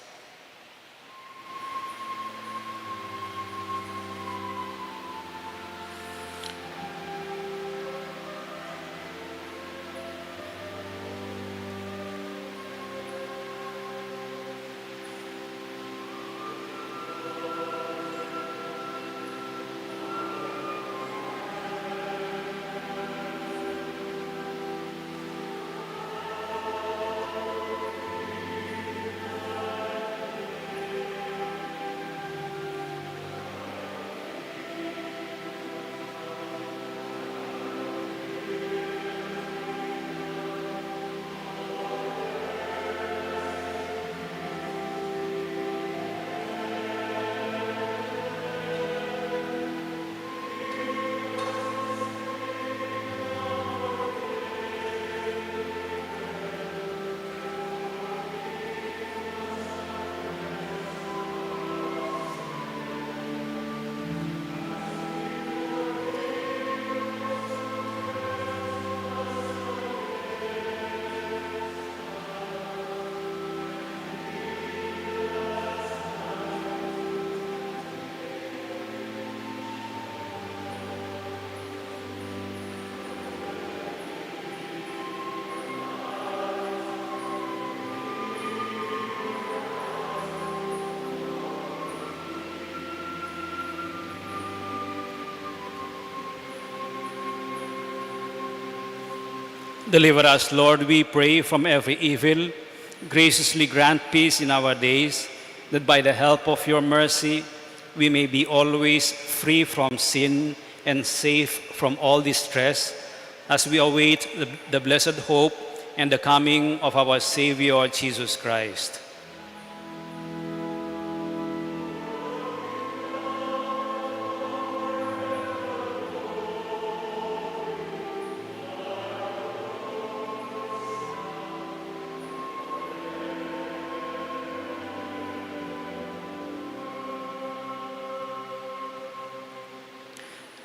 Deliver us, Lord, we pray, from every evil. Graciously grant peace in our days, that by the help of your mercy we may be always free from sin and safe from all distress, as we await the blessed hope and the coming of our Savior, Jesus Christ.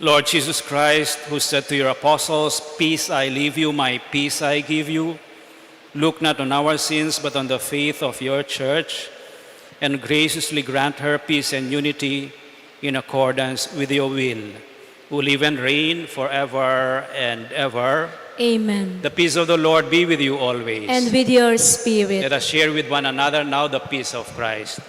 Lord Jesus Christ, who said to your apostles, "Peace I leave you, my peace I give you," look not on our sins, but on the faith of your church, and graciously grant her peace and unity in accordance with your will, who live and reign forever and ever. Amen. The peace of the Lord be with you always. And with your spirit. Let us share with one another now the peace of Christ.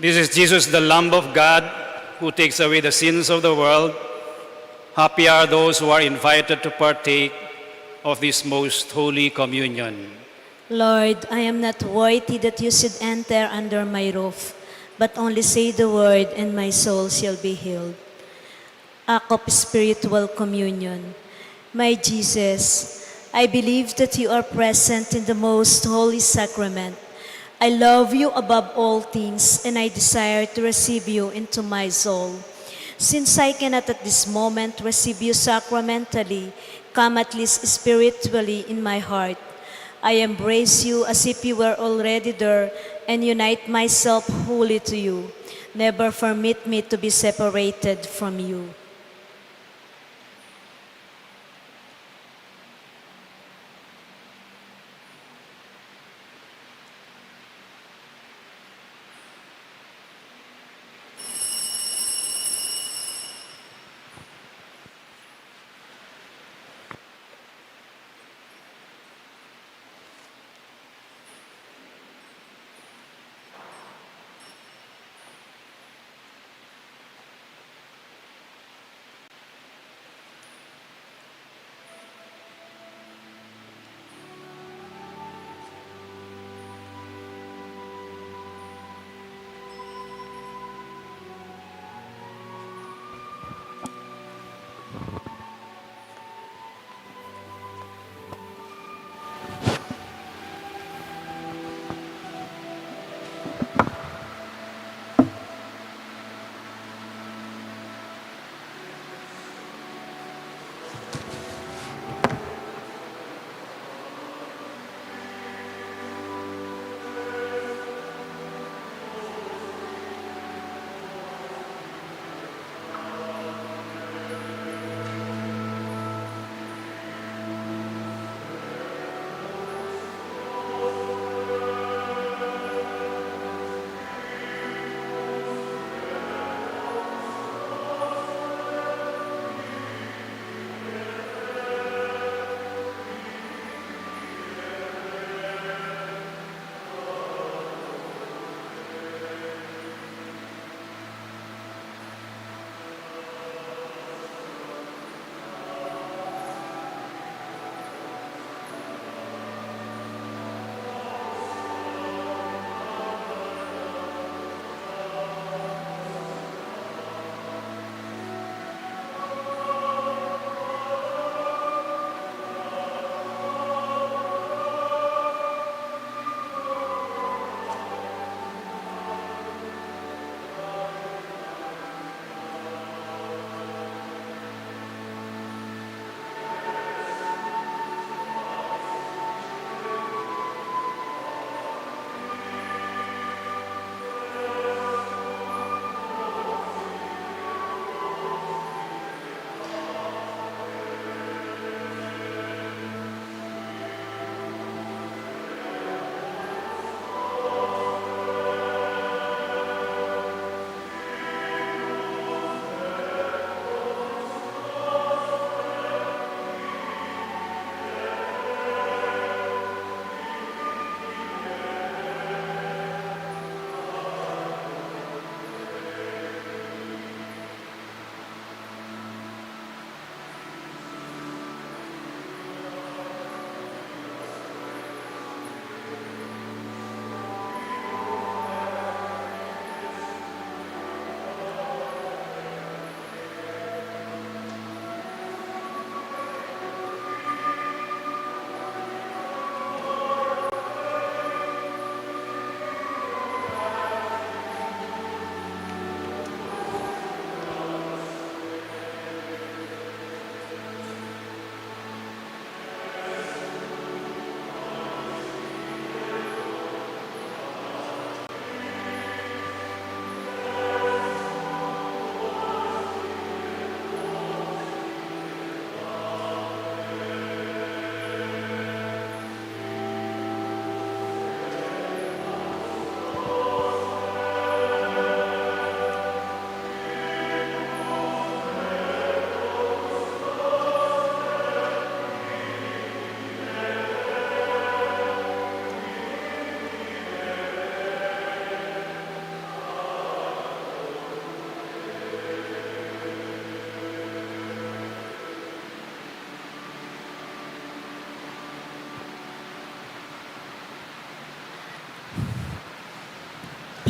This is Jesus, the Lamb of God, who takes away the sins of the world. Happy are those who are invited to partake of this most holy communion. Lord, I am not worthy that you should enter under my roof, but only say the word and my soul shall be healed. Act of spiritual communion. My Jesus, I believe that you are present in the most holy sacrament. I love you above all things, and I desire to receive you into my soul. Since I cannot at this moment receive you sacramentally, come at least spiritually in my heart. I embrace you as if you were already there and unite myself wholly to you. Never permit me to be separated from you.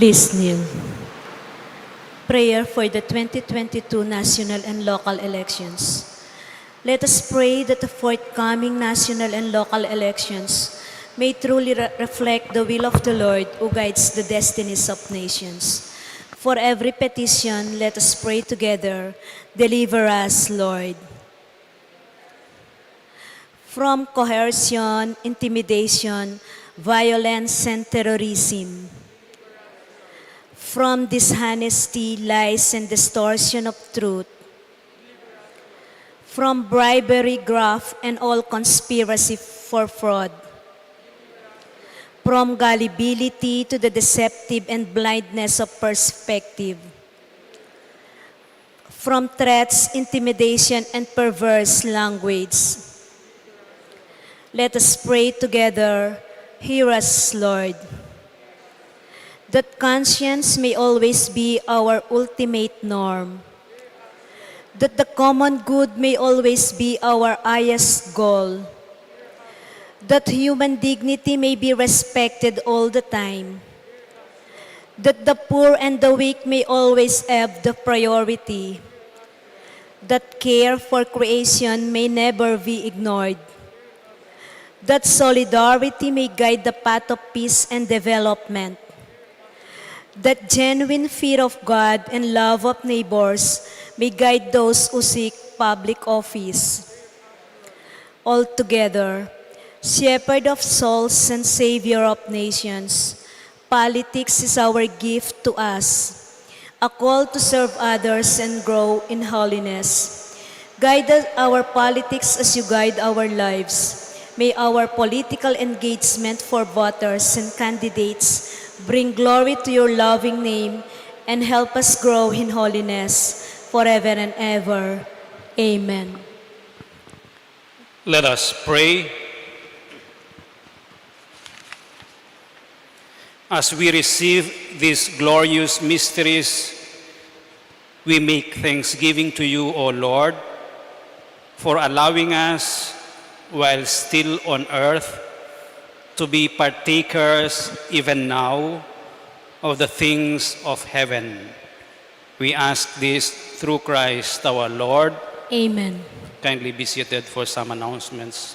Please kneel. Prayer for the 2022 national and local elections. Let us pray that the forthcoming national and local elections may truly reflect the will of the Lord who guides the destinies of nations. For every petition, let us pray together. Deliver us, Lord. From coercion, intimidation, violence, and terrorism. From dishonesty, lies, and distortion of truth. From bribery, graft, and all conspiracy for fraud. From gullibility to the deceptive and blindness of perspective. From threats, intimidation, and perverse language. Let us pray together. Hear us, Lord. That conscience may always be our ultimate norm. That the common good may always be our highest goal. That human dignity may be respected all the time. That the poor and the weak may always have the priority. That care for creation may never be ignored. That solidarity may guide the path of peace and development. That genuine fear of God and love of neighbors may guide those who seek public office. Altogether, Shepherd of souls and Savior of nations, politics is our gift to us, a call to serve others and grow in holiness. Guide our politics as you guide our lives. May our political engagement for voters and candidates bring glory to your loving name and help us grow in holiness forever and ever. Amen. Let us pray. As we receive these glorious mysteries, we make thanksgiving to you, O Lord, for allowing us, while still on earth, to be partakers even now of the things of heaven. We ask this through Christ our Lord. Amen. Kindly be seated for some announcements.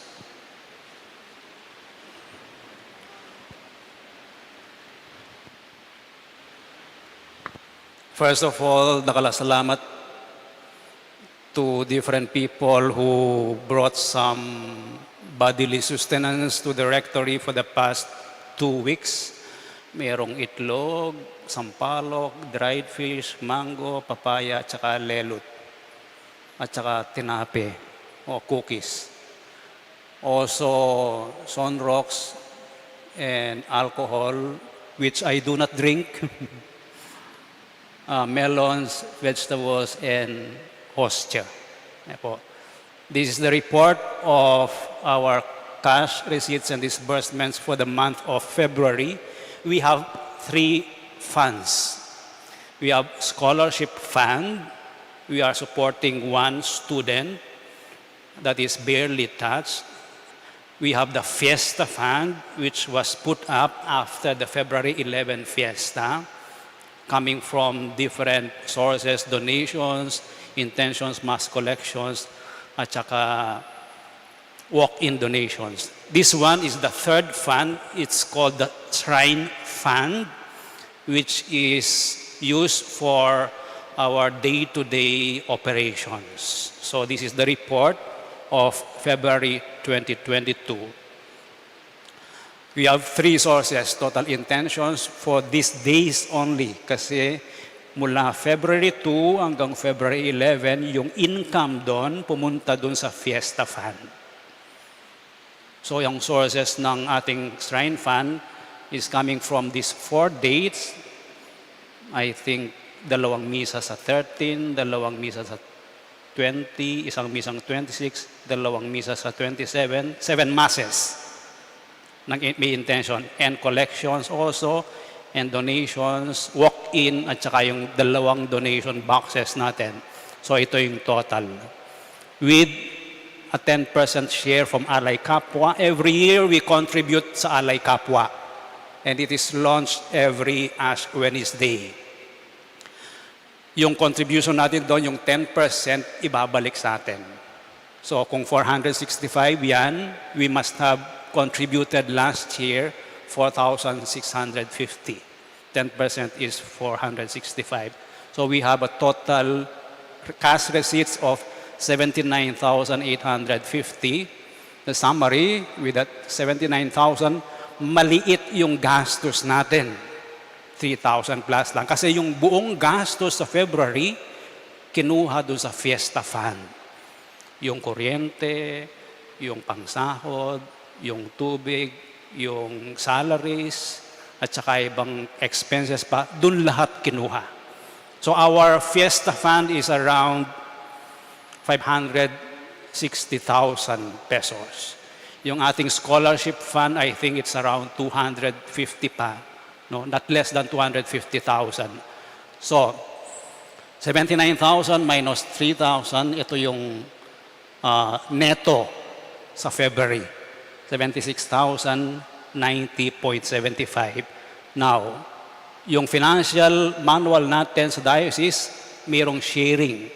First of all, nakalasalamat to different people who brought some bodily sustenance to the rectory for the past 2 weeks. Mayroong itlog, sampalok, dried fish, mango, papaya, at saka lelut. At saka tinape o cookies. Also, sunrocks and alcohol, which I do not drink. Melons, vegetables, and hostia. This is the report of our cash receipts and disbursements for the month of February. We have 3 funds. We have scholarship fund. We are supporting 1 student that is barely touched. We have the Fiesta Fund, which was put up after the February 11 Fiesta, coming from different sources, donations, intentions, mass collections, at saka walk-in donations. This one is the 3rd fund. It's called the Shrine Fund, which is used for our day-to-day operations. So this is the report of February 2022. We have 3 sources, total intentions for these days only. Kasi mula February 2 hanggang February 11, yung income doon, pumunta doon sa Fiesta Fund. So yung sources ng ating Shrine Fund is coming from these 4 dates. I think 2 misa sa 13, 2 misa sa 20, 1 misang 26, 2 misa sa 27, 7 masses may intention, and collections also, and donations, walk-in, at saka yung 2 donation boxes natin. So ito yung total. With a 10% share from Alay Kapwa. Every year we contribute sa Alay Kapwa. and it is launched every Ash Wednesday. Yung contribution natin doon, yung 10%, ibabalik sa atin. So kung 465 yan, we must have contributed last year 4,650. 10% is 465. So we have a total cash receipts of 79,850. The summary, with that 79,000, maliit yung gastos natin. 3,000 plus lang. Kasi yung buong gastos sa February, kinuha doon sa Fiesta Fund. Yung kuryente, yung pangsahod, yung tubig, yung salaries, at saka ibang expenses pa, doon lahat kinuha. So our Fiesta Fund is around 560,000 pesos. Yung ating scholarship fund, I think it's around 250 pa. No, not less than 250,000. So, 79,000 minus 3,000, ito yung neto sa February. 76,090.75. Now, yung financial manual natin sa diocese, mayroong sharing.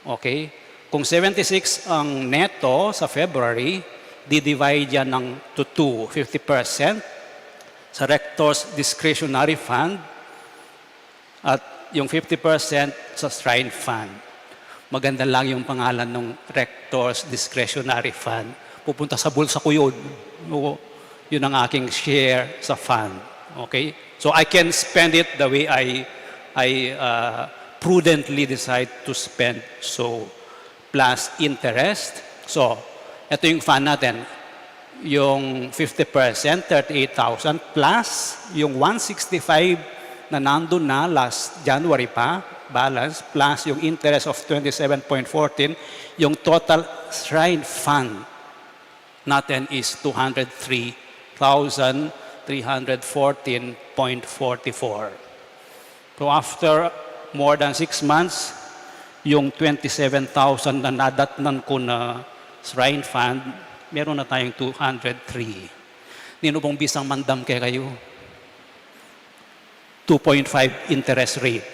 Okay? Kung 76 ang neto sa February, di-divide yan to 50% sa Rector's Discretionary Fund at yung 50% sa Shrine Fund. Maganda lang yung pangalan ng Rector's Discretionary Fund. Pupunta sa bulsa ko yun. Yun ang aking share sa fund. Okay? So I can spend it the way I prudently decide to spend. So, plus interest. So, ito yung fund natin. Yung 50%, 38,000, plus yung 165 na nandun na last January pa, balance, plus yung interest of 27.14, yung total Shrine Fund natin is 203,314.44. So after more than 6 months, yung 27,000 na nadatnan ko na Shrine Fund, meron na tayong 203. Nino pong bisang mandam kaya kayo? 2.5 interest rate.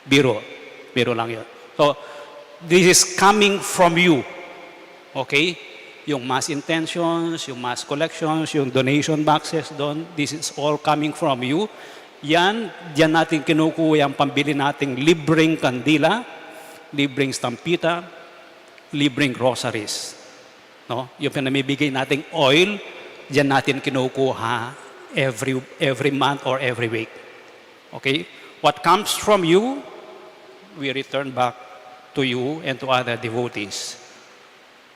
Biro lang yun. So, this is coming from you. Okay? Yung mass intentions, yung mass collections, yung donation boxes doon, this is all coming from you. Diyan natin kinukuha yung pambili nating libreng kandila, libreng stampita, libreng groceries. No? Yung pinamibigay nating oil, diyan natin kinukuha every month or every week. Okay? What comes from you, we return back to you and to other devotees.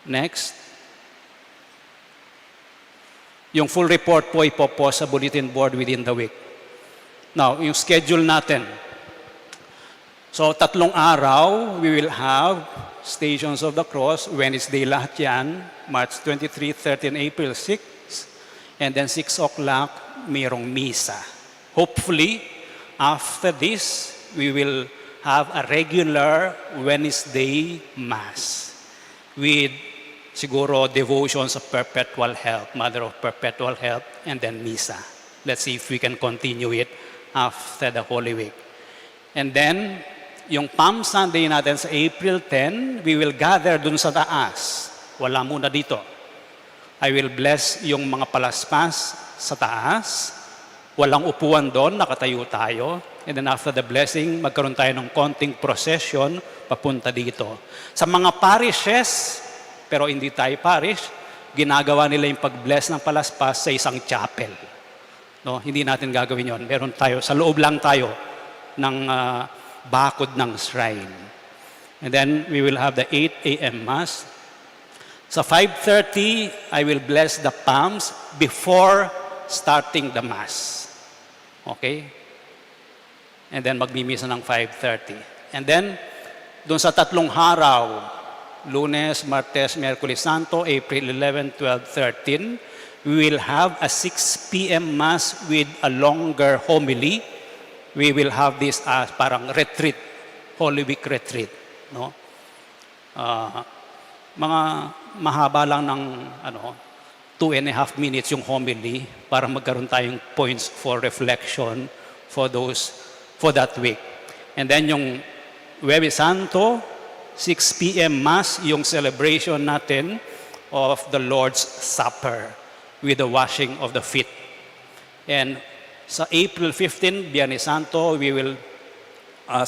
Next. Yung full report po ipopost sa bulletin board within the week. Now, yung schedule natin. So, 3 araw, we will have Stations of the Cross, Wednesday lahat yan, March 23, 13, April 6, and then 6 o'clock, mayroong misa. Hopefully, after this, we will have a regular Wednesday Mass with siguro devotion sa Perpetual Health, Mother of Perpetual Health, and then misa. Let's see if we can continue it after the Holy Week. And then, yung Palm Sunday natin sa April 10, we will gather dun sa taas. Wala muna dito. I will bless yung mga palaspas sa taas. Walang upuan doon, nakatayo tayo. And then after the blessing, magkaroon tayo ng konting procession papunta dito. Sa mga parishes, pero hindi tayo parish, ginagawa nila yung pag-bless ng palaspas sa isang chapel. No, hindi natin gagawin yon. Meron tayo, sa loob lang tayo ng bakod ng shrine. And then we will have the 8 a.m. Mass. Sa 5:30, I will bless the palms before starting the Mass. Okay? And then magmimisa ng 5:30. And then, doon sa 3 araw, Lunes, Martes, Miyerkules Santo, April 11, 12, 13, we will have a 6 p.m. Mass with a longer homily. We will have this as parang retreat, Holy Week retreat. No? Mga mahaba lang ng 2 2.5 minutes yung homily para magkaroon tayong points for reflection for that week. And then yung Huwebes Santo, 6 p.m. Mass, yung celebration natin of the Lord's Supper with the washing of the feet. And sa April 15, Biyernes Santo, we will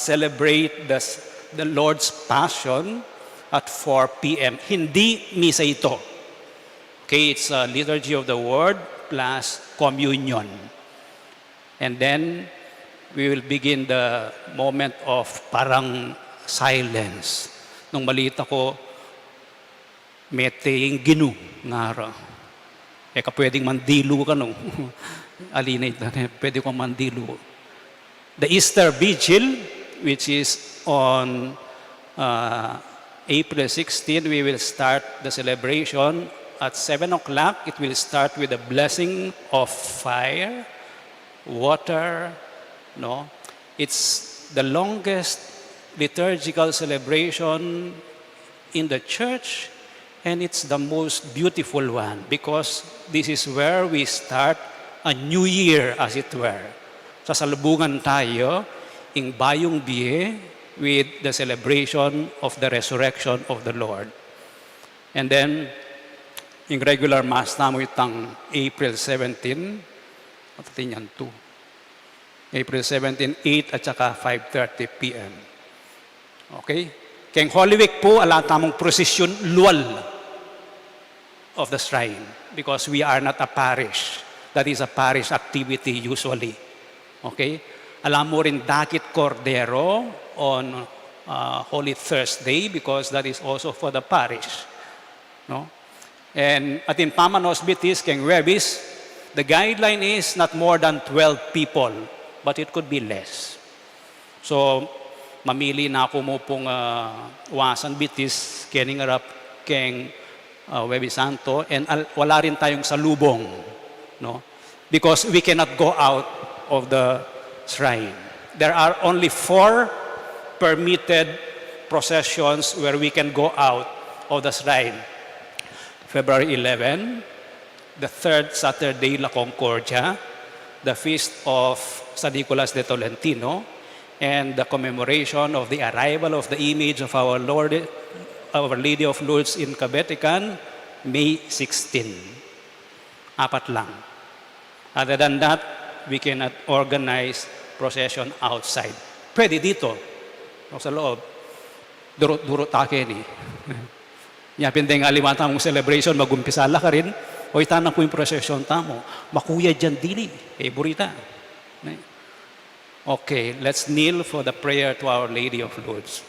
celebrate the Lord's Passion at 4 p.m. Hindi misa ito. Okay, it's a liturgy of the word plus communion. And then we will begin the moment of parang silence. Nung malita ko, meteng ginu ngara. Eka pwedeng mandilu ka nung. Alinay na, pwede kong mandilu. The Easter Vigil, which is on April 16, we will start the celebration at 7 o'clock. It will start with the blessing of fire, water. No, it's the longest liturgical celebration in the church, and it's the most beautiful one because this is where we start a new year, as it were. Sasalubungan tayo in Bayong Biye with the celebration of the resurrection of the Lord. And then, in regular Mass namo itang April 17, matatin yan 2. April 17, 8 at saka 5:30 p.m. Okay? Kaya Holy Week po, ala tamong procession luwal of the shrine because we are not a parish. That is a parish activity usually. Okay? Alam mo rin dakit cordero on Holy Thursday because that is also for the parish. No? And at in Pamanos Bitis, Keng Huwebes, the guideline is not more than 12 people, but it could be less. So, mamili na ako mo pong wasan bitis, kening arap, keng Huwebes Santo, and wala rin tayong salubong. No? Because we cannot go out of the shrine. There are only 4 permitted processions where we can go out of the shrine. February 11, the 3rd Saturday, La Concordia, the feast of San Nicolas de Tolentino, and the commemoration of the arrival of the image of our Lord, Our Lady of Lourdes in Cabetican, May 16. Apat lang. Other than that, we cannot organize procession outside. Pwede dito, o sa loob. Durot-durot akin eh. Yapin din nga limata mong celebration, magumpisala ka rin, o itanang po yung procession tamo. Makuya dyan dili, burita. Okay, let's kneel for the prayer to Our Lady of Lourdes.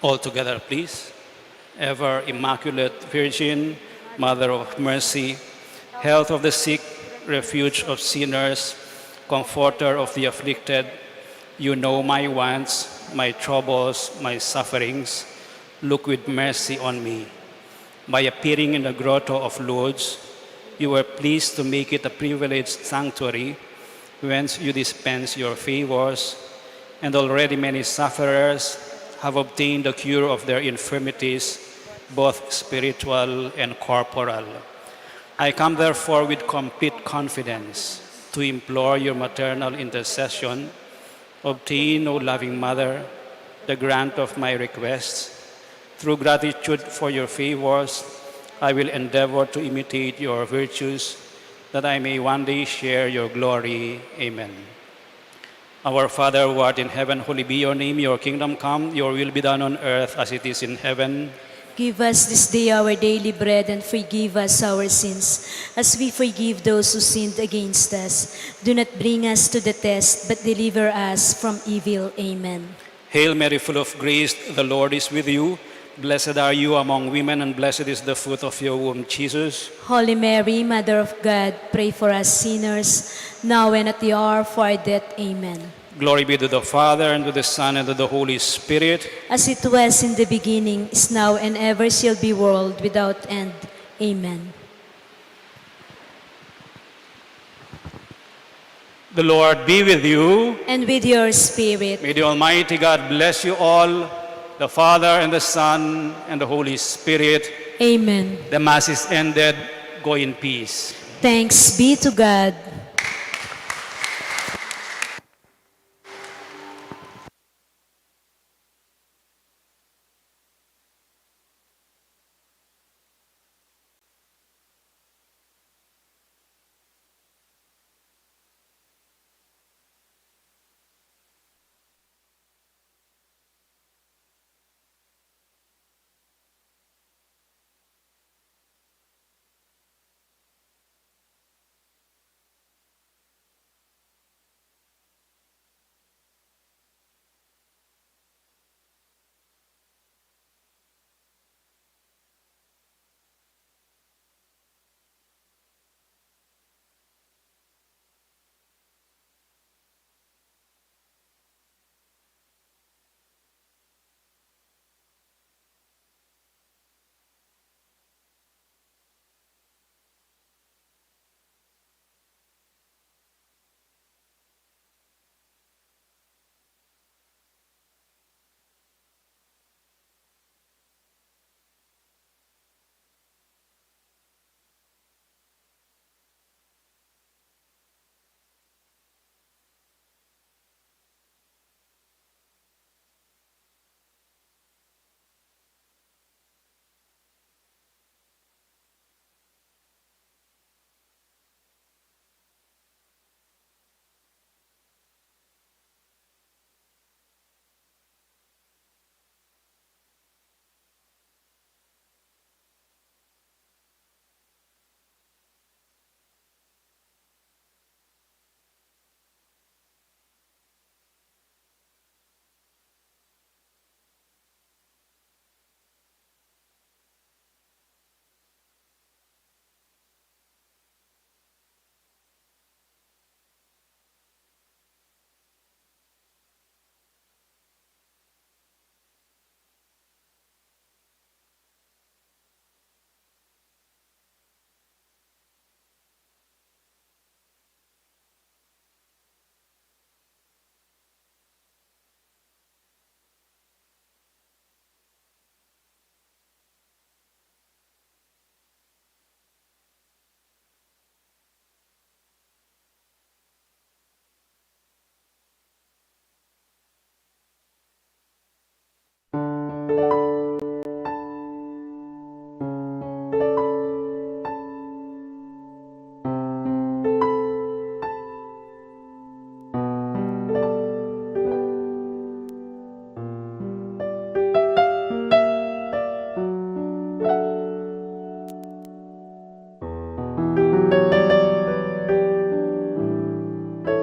All together, please. Ever Immaculate Virgin, Mother of Mercy, health of the sick, refuge of sinners, comforter of the afflicted, you know my wants, my troubles, my sufferings. Look with mercy on me. By appearing in the grotto of Lourdes, you were pleased to make it a privileged sanctuary, whence you dispense your favors, and already many sufferers have obtained the cure of their infirmities, both spiritual and corporal. I come therefore with complete confidence to implore your maternal intercession. Obtain, O loving Mother, the grant of my requests. Through gratitude for your favors, I will endeavor to imitate your virtues, that I may one day share your glory. Amen. Our Father who art in heaven, holy be your name. Your kingdom come, your will be done on earth as it is in heaven. Give us this day our daily bread and forgive us our sins, as we forgive those who sinned against us. Do not bring us to the test, but deliver us from evil. Amen. Hail Mary, full of grace, the Lord is with you. Blessed are you among women, and blessed is the fruit of your womb, Jesus. Holy Mary, Mother of God, pray for us sinners, now and at the hour of our death. Amen. Glory be to the Father, and to the Son, and to the Holy Spirit. As it was in the beginning, is now, and ever shall be, world without end. Amen. The Lord be with you. And with your spirit. May the Almighty God bless you all, the Father, and the Son, and the Holy Spirit. Amen. The Mass is ended. Go in peace. Thanks be to God.